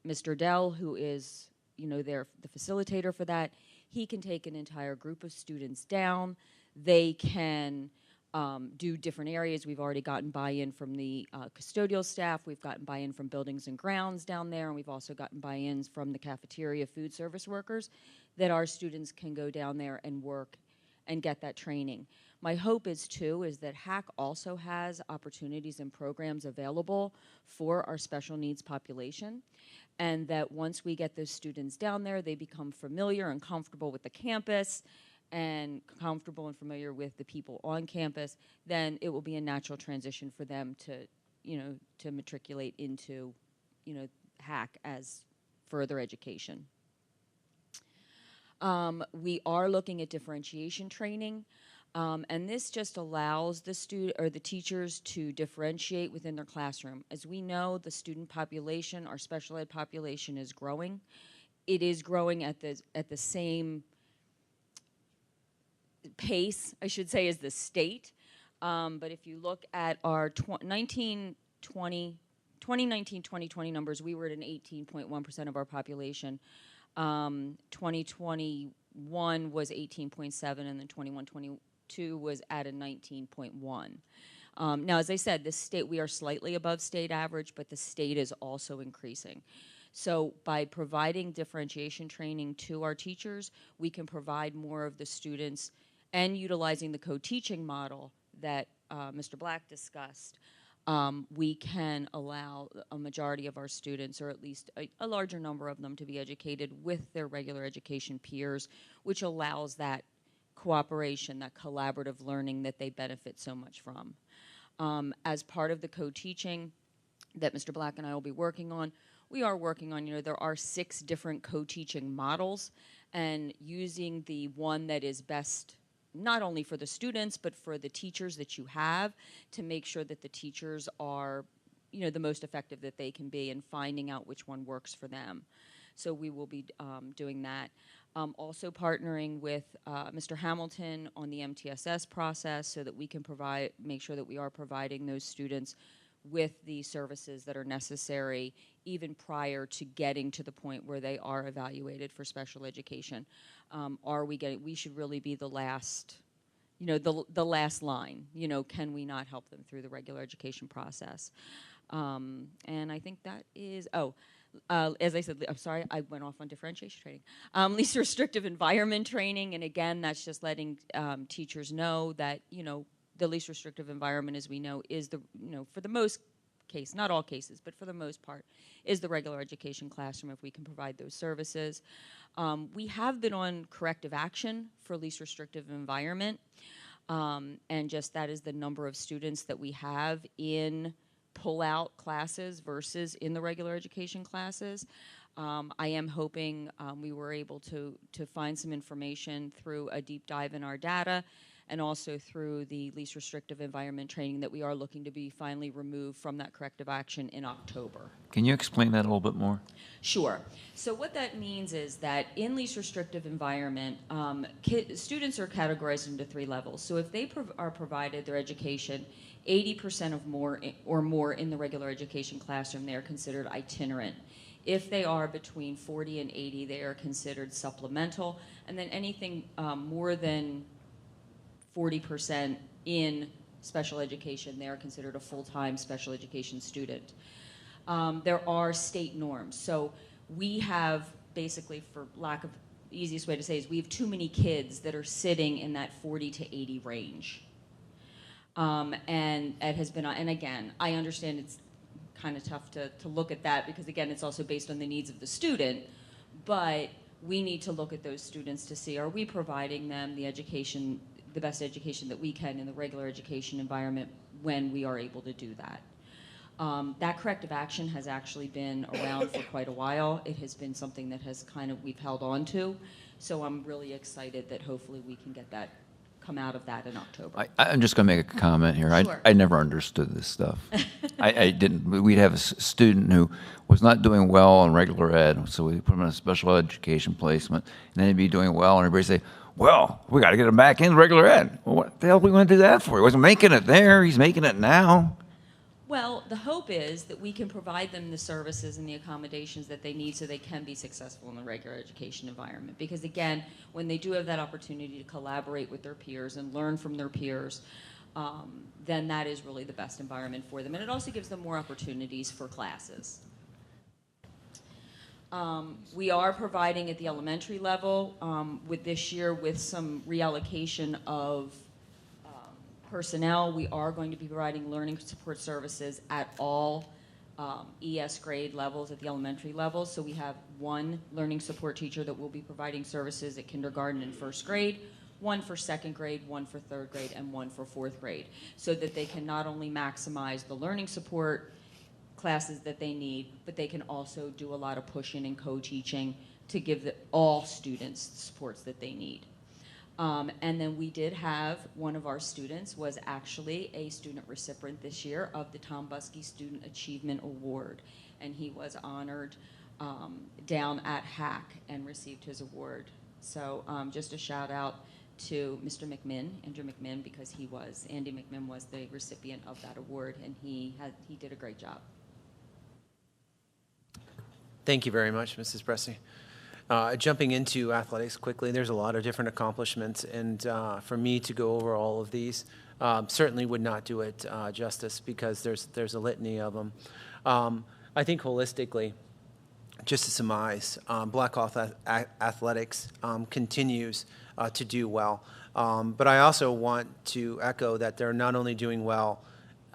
Mr. Dell, who is, the facilitator for that, he can take an entire group of students down. They can do different areas. We've already gotten buy-in from the custodial staff. We've gotten buy-in from buildings and grounds down there, and we've also gotten buy-ins from the cafeteria food service workers that our students can go down there and work and get that training. My hope is that HAC also has opportunities and programs available for our special needs population, and that once we get those students down there, they become familiar and comfortable with the campus and comfortable and familiar with the people on campus, then it will be a natural transition for them to matriculate into, HAC as further education. We are looking at differentiation training, and this just allows the the teachers to differentiate within their classroom. As we know, the student population, our special ed population, is growing. It is growing at the same pace, I should say, as the state. But if you look at our 2019-2020 numbers, we were at an 18.1% of our population. 2021 was 18.7, and then 21-22 was at a 19.1. Now, as I said, we are slightly above state average, but the state is also increasing. So by providing differentiation training to our teachers, we can provide more of the students, and utilizing the co-teaching model that Mr. Black discussed, we can allow a majority of our students, or at least a larger number of them, to be educated with their regular education peers, which allows that cooperation, that collaborative learning that they benefit so much from. As part of the co-teaching that Mr. Black and I will be working on, we are working on, there are 6 different co-teaching models, and using the one that is best not only for the students, but for the teachers that you have, to make sure that the teachers are, the most effective that they can be, and finding out which one works for them. So we will be doing that. Also partnering with Mr. Hamilton on the MTSS process, so that we can make sure that we are providing those students with the services that are necessary even prior to getting to the point where they are evaluated for special education. We should really be the last, the last line. Can we not help them through the regular education process? And I think that is, as I said, I'm sorry, I went off on differentiation training. Least restrictive environment training, and again, that's just letting teachers know that, the least restrictive environment, as we know, is for the most case, not all cases, but for the most part, is the regular education classroom, if we can provide those services. We have been on corrective action for least restrictive environment, and just that is the number of students that we have in pull-out classes versus in the regular education classes. I am hoping we were able to find some information through a deep dive in our data, and also through the least restrictive environment training, that we are looking to be finally removed from that corrective action in October. Can you explain that a little bit more? Sure. So what that means is that in least restrictive environment, students are categorized into 3 levels. So if they are provided their education 80% or more in the regular education classroom, they are considered itinerant. If they are between 40 and 80, they are considered supplemental. And then anything more than 40% in special education, they are considered a full-time special education student. There are state norms. So we have, basically, for lack of the easiest way to say, is we have too many kids that are sitting in that 40 to 80 range. And it has been, and again, I understand it's kind of tough to look at that, because again, it's also based on the needs of the student, But we need to look at those students to see, are we providing them the education, the best education that we can in the regular education environment when we are able to do that. That corrective action has actually been around for quite a while. It has been something that has we've held on to. So I'm really excited that hopefully we can get that, come out of that in October. I'm just going to make a comment here. Sure. I never understood this stuff. I didn't. We'd have a student who was not doing well in regular ed, so we put him in a special education placement, and then he'd be doing well, and everybody say, well, we got to get him back in regular ed. Well, what the hell are we going to do that for? He wasn't making it there. He's making it now. Well, the hope is that we can provide them the services and the accommodations that they need so they can be successful in the regular education environment. Because again, when they do have that opportunity to collaborate with their peers and learn from their peers, then that is really the best environment for them. And it also gives them more opportunities for classes. We are providing at the elementary level with this year with some reallocation of personnel. We are going to be providing learning support services at all ES grade levels at the elementary level. So we have one learning support teacher that will be providing services at kindergarten and first grade, one for second grade, one for third grade, and one for fourth grade, so that they can not only maximize the learning support classes that they need, but they can also do a lot of pushing and co-teaching to give all students the supports that they need. And then we did have one of our students was actually a student recipient this year of the Tom Buskey Student Achievement Award, and he was honored down at HAC and received his award. So just a shout out to Mr. McMinn, Andrew McMinn, because Andy McMinn was the recipient of that award, and he did a great job. Thank you very much, Mrs. Pressey. Jumping into athletics quickly, there's a lot of different accomplishments, and for me to go over all of these certainly would not do it justice, because there's a litany of them. I think holistically, just to surmise, Black Hawk Athletics continues to do well, but I also want to echo that they're not only doing well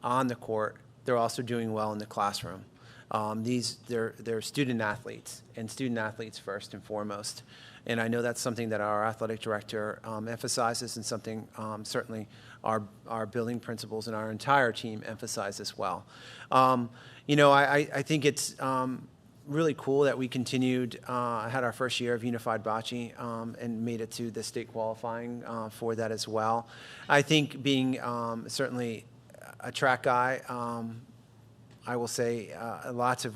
on the court, they're also doing well in the classroom. They're student athletes, and student athletes first and foremost. And I know that's something that our athletic director emphasizes, and something certainly our building principals and our entire team emphasize as well. I think it's really cool that we continued, had our first year of unified bocce and made it to the state qualifying for that as well. I think being certainly a track guy, I will say lots of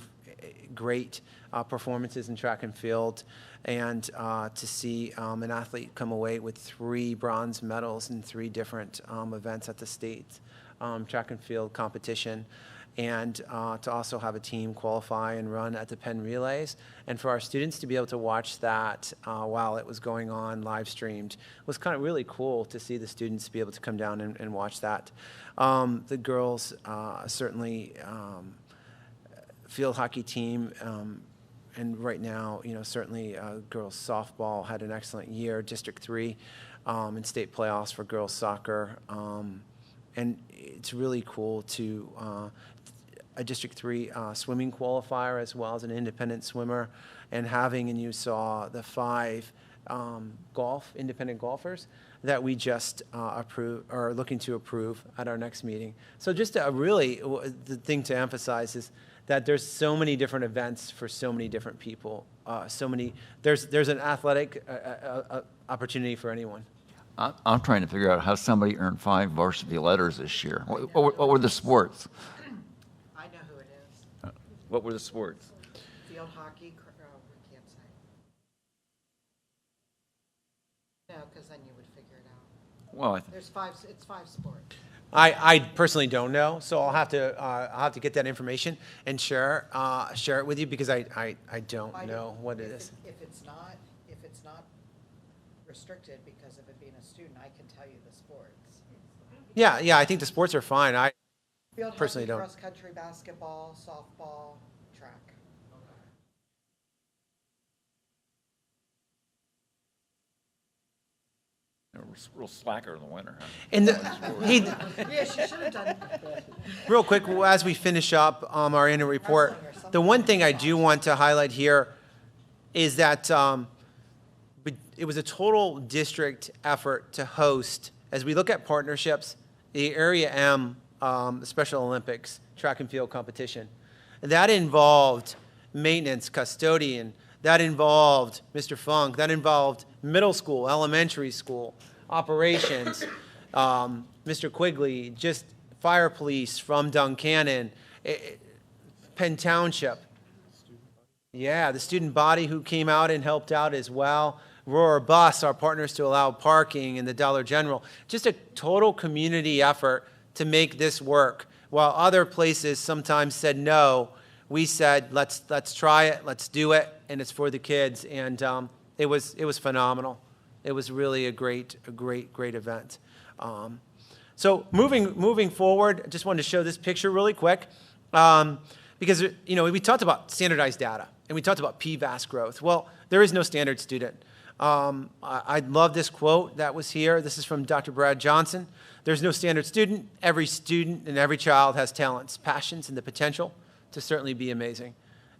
great performances in track and field, and to see an athlete come away with 3 bronze medals in 3 different events at the state track and field competition, and to also have a team qualify and run at the Penn Relays, and for our students to be able to watch that while it was going on live streamed was kind of really cool to see the students be able to come down and watch that. The girls certainly field hockey team, and right now, certainly girls softball had an excellent year, District 3 in state playoffs for girls soccer, and it's really cool to a District 3 swimming qualifier as well as an independent swimmer, and you saw the 5 independent golfers that we just are looking to approve at our next meeting. So just the thing to emphasize is that there's so many different events for so many different people. There's an athletic opportunity for anyone. I'm trying to figure out how somebody earned 5 varsity letters this year. What were the sports? I know who it is. What were the sports? Field hockey, we can't say. No, because then you would figure it out. Well, It's 5 sports. I personally don't know, so I'll have to get that information and share it with you, because I don't know what it is. If it's not restricted because of it being a student, I can tell you the sports. Yeah, I think the sports are fine. I Field personally hockey, don't. cross country, basketball, softball, track. Real slacker in the winter, huh? And Yeah, she should have done. real quick, as we finish up our annual report, the one thing I do want to highlight here, is that it was a total district effort to host, as we look at partnerships, the Area M Special Olympics track and field competition. That involved maintenance, custodian, that involved Mr. Funk, that involved middle school, elementary school, operations, Mr. Quigley, just fire police from Duncannon, Penn Township. Yeah, the student body who came out and helped out as well. Roar Bus, our partners to allow parking, and the Dollar General. Just a total community effort to make this work. While other places sometimes said no, we said, let's try it, let's do it, and it's for the kids. And it was phenomenal. It was really a great event. So moving forward, I just wanted to show this picture really quick. Because, you know, we talked about standardized data, and we talked about PVAS growth. Well, there is no standard student. I love this quote that was here. This is from Dr. Brad Johnson. There's no standard student. Every student and every child has talents, passions, and the potential to certainly be amazing.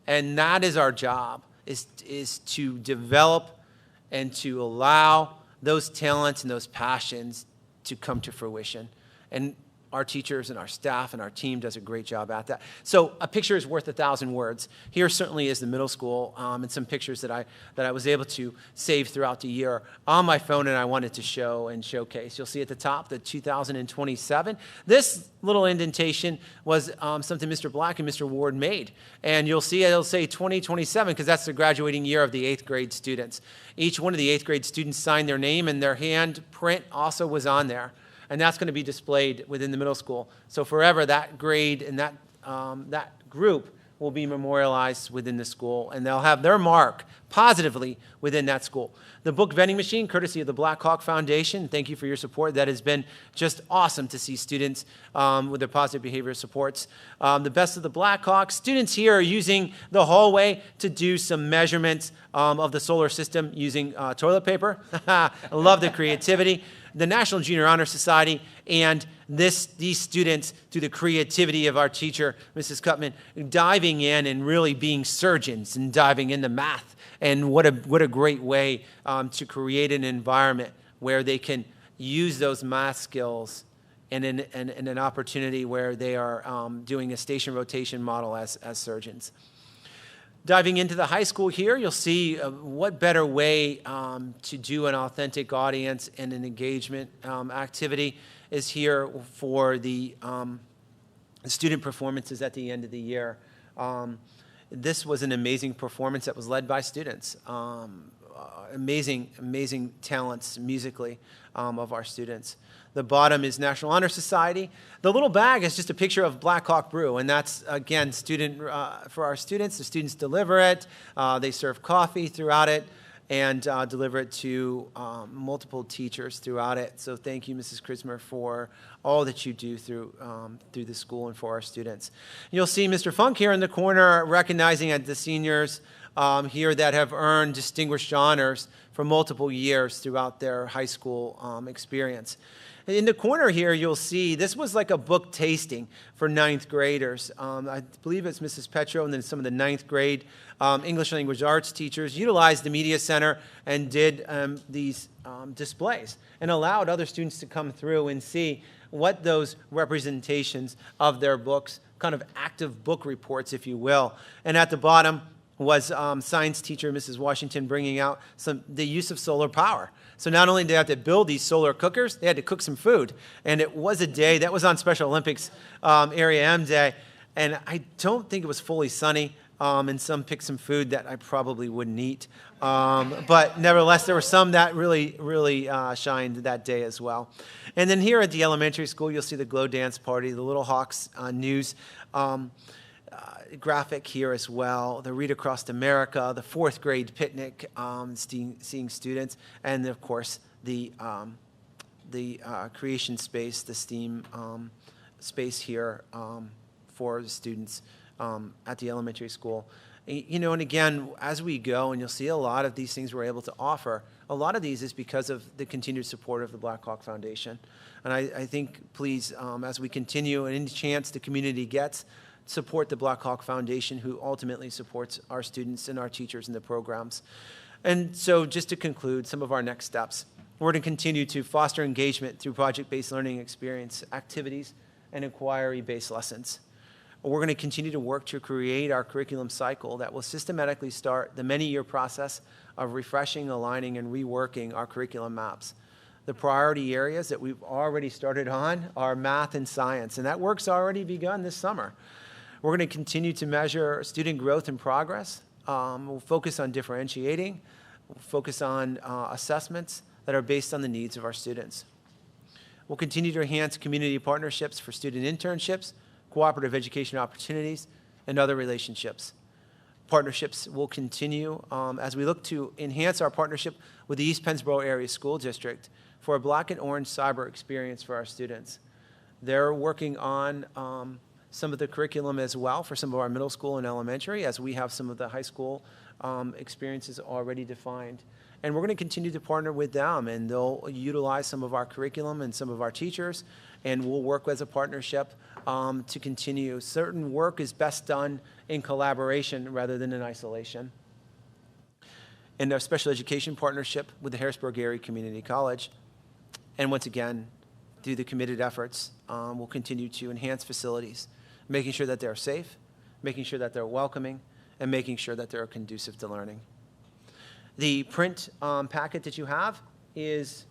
And that is our job, is to develop and to allow those talents and those passions to come to fruition. And our teachers and our staff and our team does a great job at that. So a picture is worth 1,000 words. Here certainly is the middle school and some pictures that I was able to save throughout the year on my phone, and I wanted to show and showcase. You'll see at the top the 2027. This little indentation was something Mr. Black and Mr. Ward made. And you'll see it'll say 2027 because that's the graduating year of the 8th grade students. Each one of the 8th grade students signed their name, and their hand print also was on there. And that's going to be displayed within the middle school. So forever, that grade and that group will be memorialized within the school, and they'll have their mark positively within that school. The book vending machine, courtesy of the Black Hawk Foundation, thank you for your support. That has been just awesome to see students with their positive behavior supports. The best of the Black Hawks. Students here are using the hallway to do some measurements of the solar system using toilet paper. I love the creativity. The National Junior Honor Society, and these students, through the creativity of our teacher, Mrs. Cutman, diving in and really being surgeons and diving into math. And what a great way to create an environment where they can use those math skills in an opportunity where they are doing a station rotation model as surgeons. Diving into the high school here, you'll see what better way to do an authentic audience and an engagement activity is here for the student performances at the end of the year. This was an amazing performance that was led by students. Amazing talents musically of our students. The bottom is National Honor Society. The little bag is just a picture of Black Hawk Brew, and that's, again, for our students. The students deliver it. They serve coffee throughout it and deliver it to multiple teachers throughout it. So thank you, Mrs. Krismer, for all that you do through the school and for our students. You'll see Mr. Funk here in the corner recognizing the seniors here that have earned distinguished honors for multiple years throughout their high school experience. In the corner here, you'll see this was like a book tasting for 9th graders. I believe it's Mrs. Petro and then some of the 9th grade English language arts teachers utilized the media center and did these displays and allowed other students to come through and see what those representations of their books, kind of active book reports, if you will. And at the bottom was science teacher Mrs. Washington bringing out the use of solar power. So not only did they have to build these solar cookers, they had to cook some food. And it was a day, that was on Special Olympics Area M Day, and I don't think it was fully sunny, and some picked some food that I probably wouldn't eat. But nevertheless, there were some that really shined that day as well. And then here at the elementary school, you'll see the Glow Dance Party, the Little Hawks News graphic here as well, the Read Across America, the 4th grade picnic, seeing students, and of course the creation space, the STEAM space here for the students at the elementary school. You know, and again, as we go, and you'll see a lot of these things we're able to offer, a lot of these is because of the continued support of the Black Hawk Foundation. And I think, please, as we continue, and any chance the community gets support the Black Hawk Foundation, who ultimately supports our students and our teachers in the programs. And so just to conclude, some of our next steps. We're going to continue to foster engagement through project-based learning experience activities and inquiry-based lessons. We're going to continue to work to create our curriculum cycle that will systematically start the many-year process of refreshing, aligning, and reworking our curriculum maps. The priority areas that we've already started on are math and science, and that work's already begun this summer. We're going to continue to measure student growth and progress. We'll focus on differentiating. We'll focus on assessments that are based on the needs of our students. We'll continue to enhance community partnerships for student internships, cooperative education opportunities, and other relationships. Partnerships will continue as we look to enhance our partnership with the East Pennsboro Area School District for a Black and Orange cyber experience for our students. They're working on some of the curriculum as well for some of our middle school and elementary, as we have some of the high school experiences already defined. And we're going to continue to partner with them, and they'll utilize some of our curriculum and some of our teachers, and we'll work as a partnership to continue. Certain work is best done in collaboration rather than in isolation. And our special education partnership with the Harrisburg Area Community College. And once again, through the committed efforts, we'll continue to enhance facilities, making sure that they're safe, making sure that they're welcoming, and making sure that they're conducive to learning. The print packet that you have is,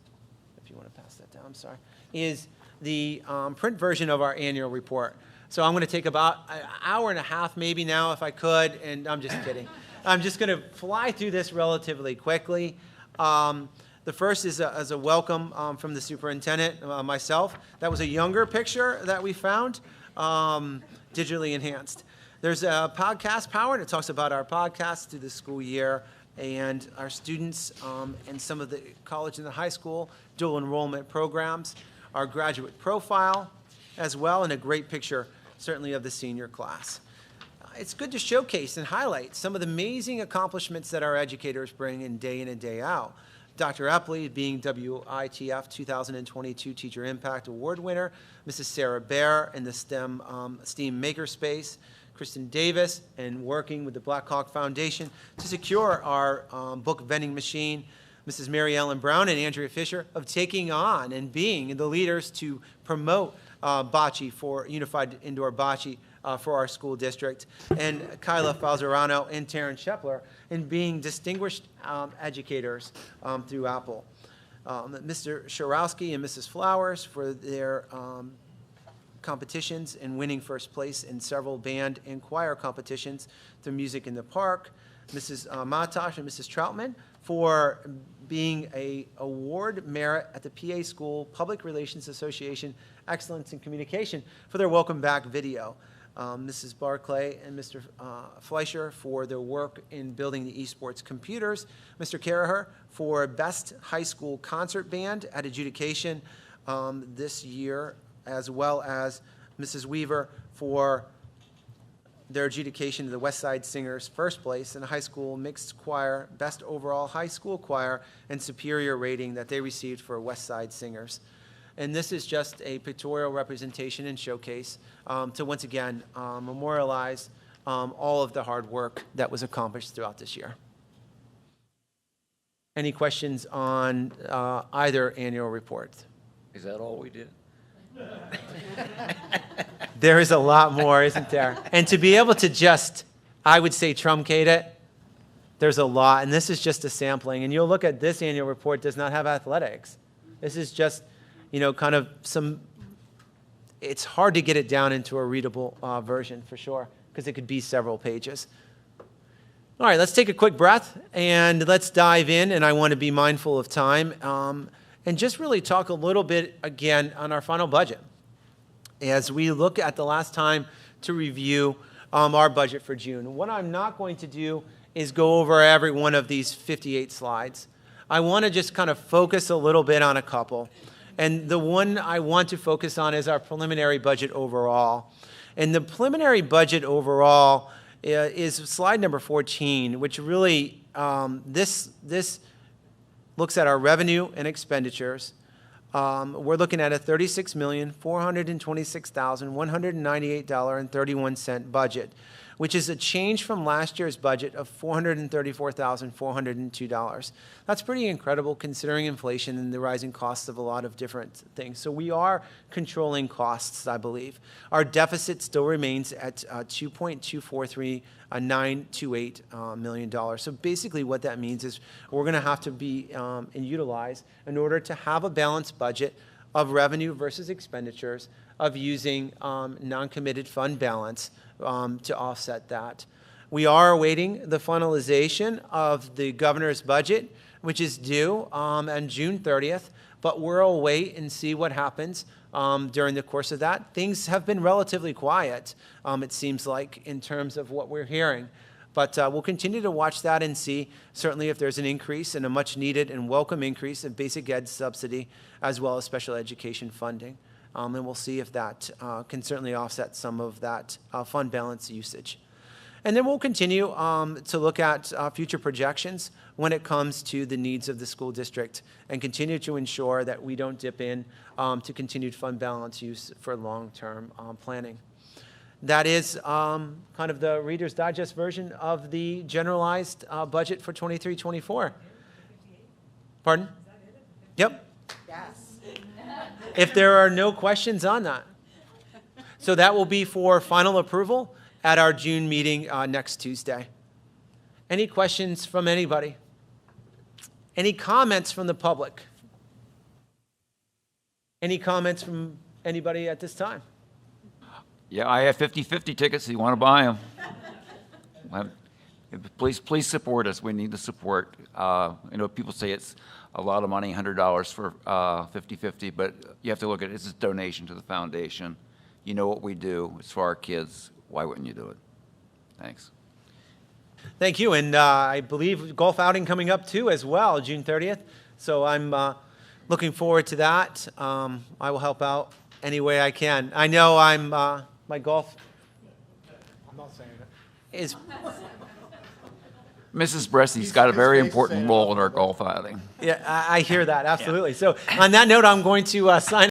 if you want to pass that down, I'm sorry, is the print version of our annual report. So I'm going to take about an hour and a half maybe now if I could, and I'm just kidding. I'm just going to fly through this relatively quickly. The first is a welcome from the superintendent, myself. That was a younger picture that we found, digitally enhanced. There's a podcast powered. It talks about our podcast through the school year and our students and some of the college and the high school dual enrollment programs, our graduate profile as well, and a great picture certainly of the senior class. It's good to showcase and highlight some of the amazing accomplishments that our educators bring in and day out. Dr. Epley being WITF 2022 Teacher Impact Award winner, Mrs. Sarah Bear in the STEM Makerspace, Kristen Davis, and working with the Black Hawk Foundation to secure our book vending machine, Mrs. Mary Ellen Brown and Andrea Fisher, of taking on and being the leaders to promote bocce for Unified Indoor Bocce for our school district, and Kyla Falzerano and Taryn Shepler in being distinguished educators through Apple. Mr. Sharowski and Mrs. Flowers for their competitions and winning first place in several band and choir competitions through Music in the Park. Mrs. Matosh and Mrs. Troutman for being a award merit at the PA School Public Relations Association Excellence in Communication for their welcome back video. Mrs. Barclay and Mr. Fleischer for their work in building the esports computers. Mr. Caraher for Best High School Concert Band at adjudication this year, as well as Mrs. Weaver for their adjudication of the West Side Singers first place in high school mixed choir, best overall high school choir, and superior rating that they received for West Side Singers. And this is just a pictorial representation and showcase to once again memorialize all of the hard work that was accomplished throughout this year. Any questions on either annual report? Is that all we did? There is a lot more, isn't there? And to be able to just, I would say, truncate it, there's a lot. And this is just a sampling. And you'll look at this annual report does not have athletics. This is just, you know, kind of some, it's hard to get it down into a readable version for sure, because it could be several pages. All right, let's take a quick breath and let's dive in. And I want to be mindful of time and just really talk a little bit again on our final budget. As we look at the last time to review our budget for June. What I'm not going to do is go over every one of these 58 slides. I want to just kind of focus a little bit on a couple. And the one I want to focus on is our preliminary budget overall. And the preliminary budget overall is slide number 14, which really, this looks at our revenue and expenditures, we're looking at a $36,426,198.31 budget, which is a change from last year's budget of $434,402. That's pretty incredible considering inflation and the rising costs of a lot of different things. So we are controlling costs, I believe. Our deficit still remains at $2.243,928 million. So basically what that means is we're going to have to be and utilize in order to have a balanced budget of revenue versus expenditures, of using non-committed fund balance to offset that. We are awaiting the finalization of the governor's budget, which is due on June 30th, but we'll wait and see what happens during the course of that. Things have been relatively quiet, it seems like, in terms of what we're hearing. But we'll continue to watch that and see, certainly, if there's an increase and a much-needed and welcome increase in basic ed subsidy, as well as special education funding. And we'll see if that can certainly offset some of that fund balance usage. And then we'll continue to look at future projections when it comes to the needs of the school district and continue to ensure that we don't dip in to continued fund balance use for long-term planning. That is kind of the Reader's Digest version of the generalized budget for 23-24. Pardon? Yep. Yes. If there are no questions on that. So that will be for final approval at our June meeting next Tuesday. Any questions from anybody? Any comments from the public? Any comments from anybody at this time? Yeah, I have 50-50 tickets. You want to buy them? Please support us. We need the support. People say it's a lot of money, $100 for 50-50, but you have to look at it as a donation to the foundation. You know what we do. It's for our kids. Why wouldn't you do it? Thanks. Thank you. And I believe golf outing coming up too as well, June 30th. So I'm looking forward to that. I will help out any way I can. I know my golf. I'm not saying it. Is. Mrs. Bressy's got a very important role in our golf outing. Yeah, I hear that, absolutely. So on that note, I'm going to sign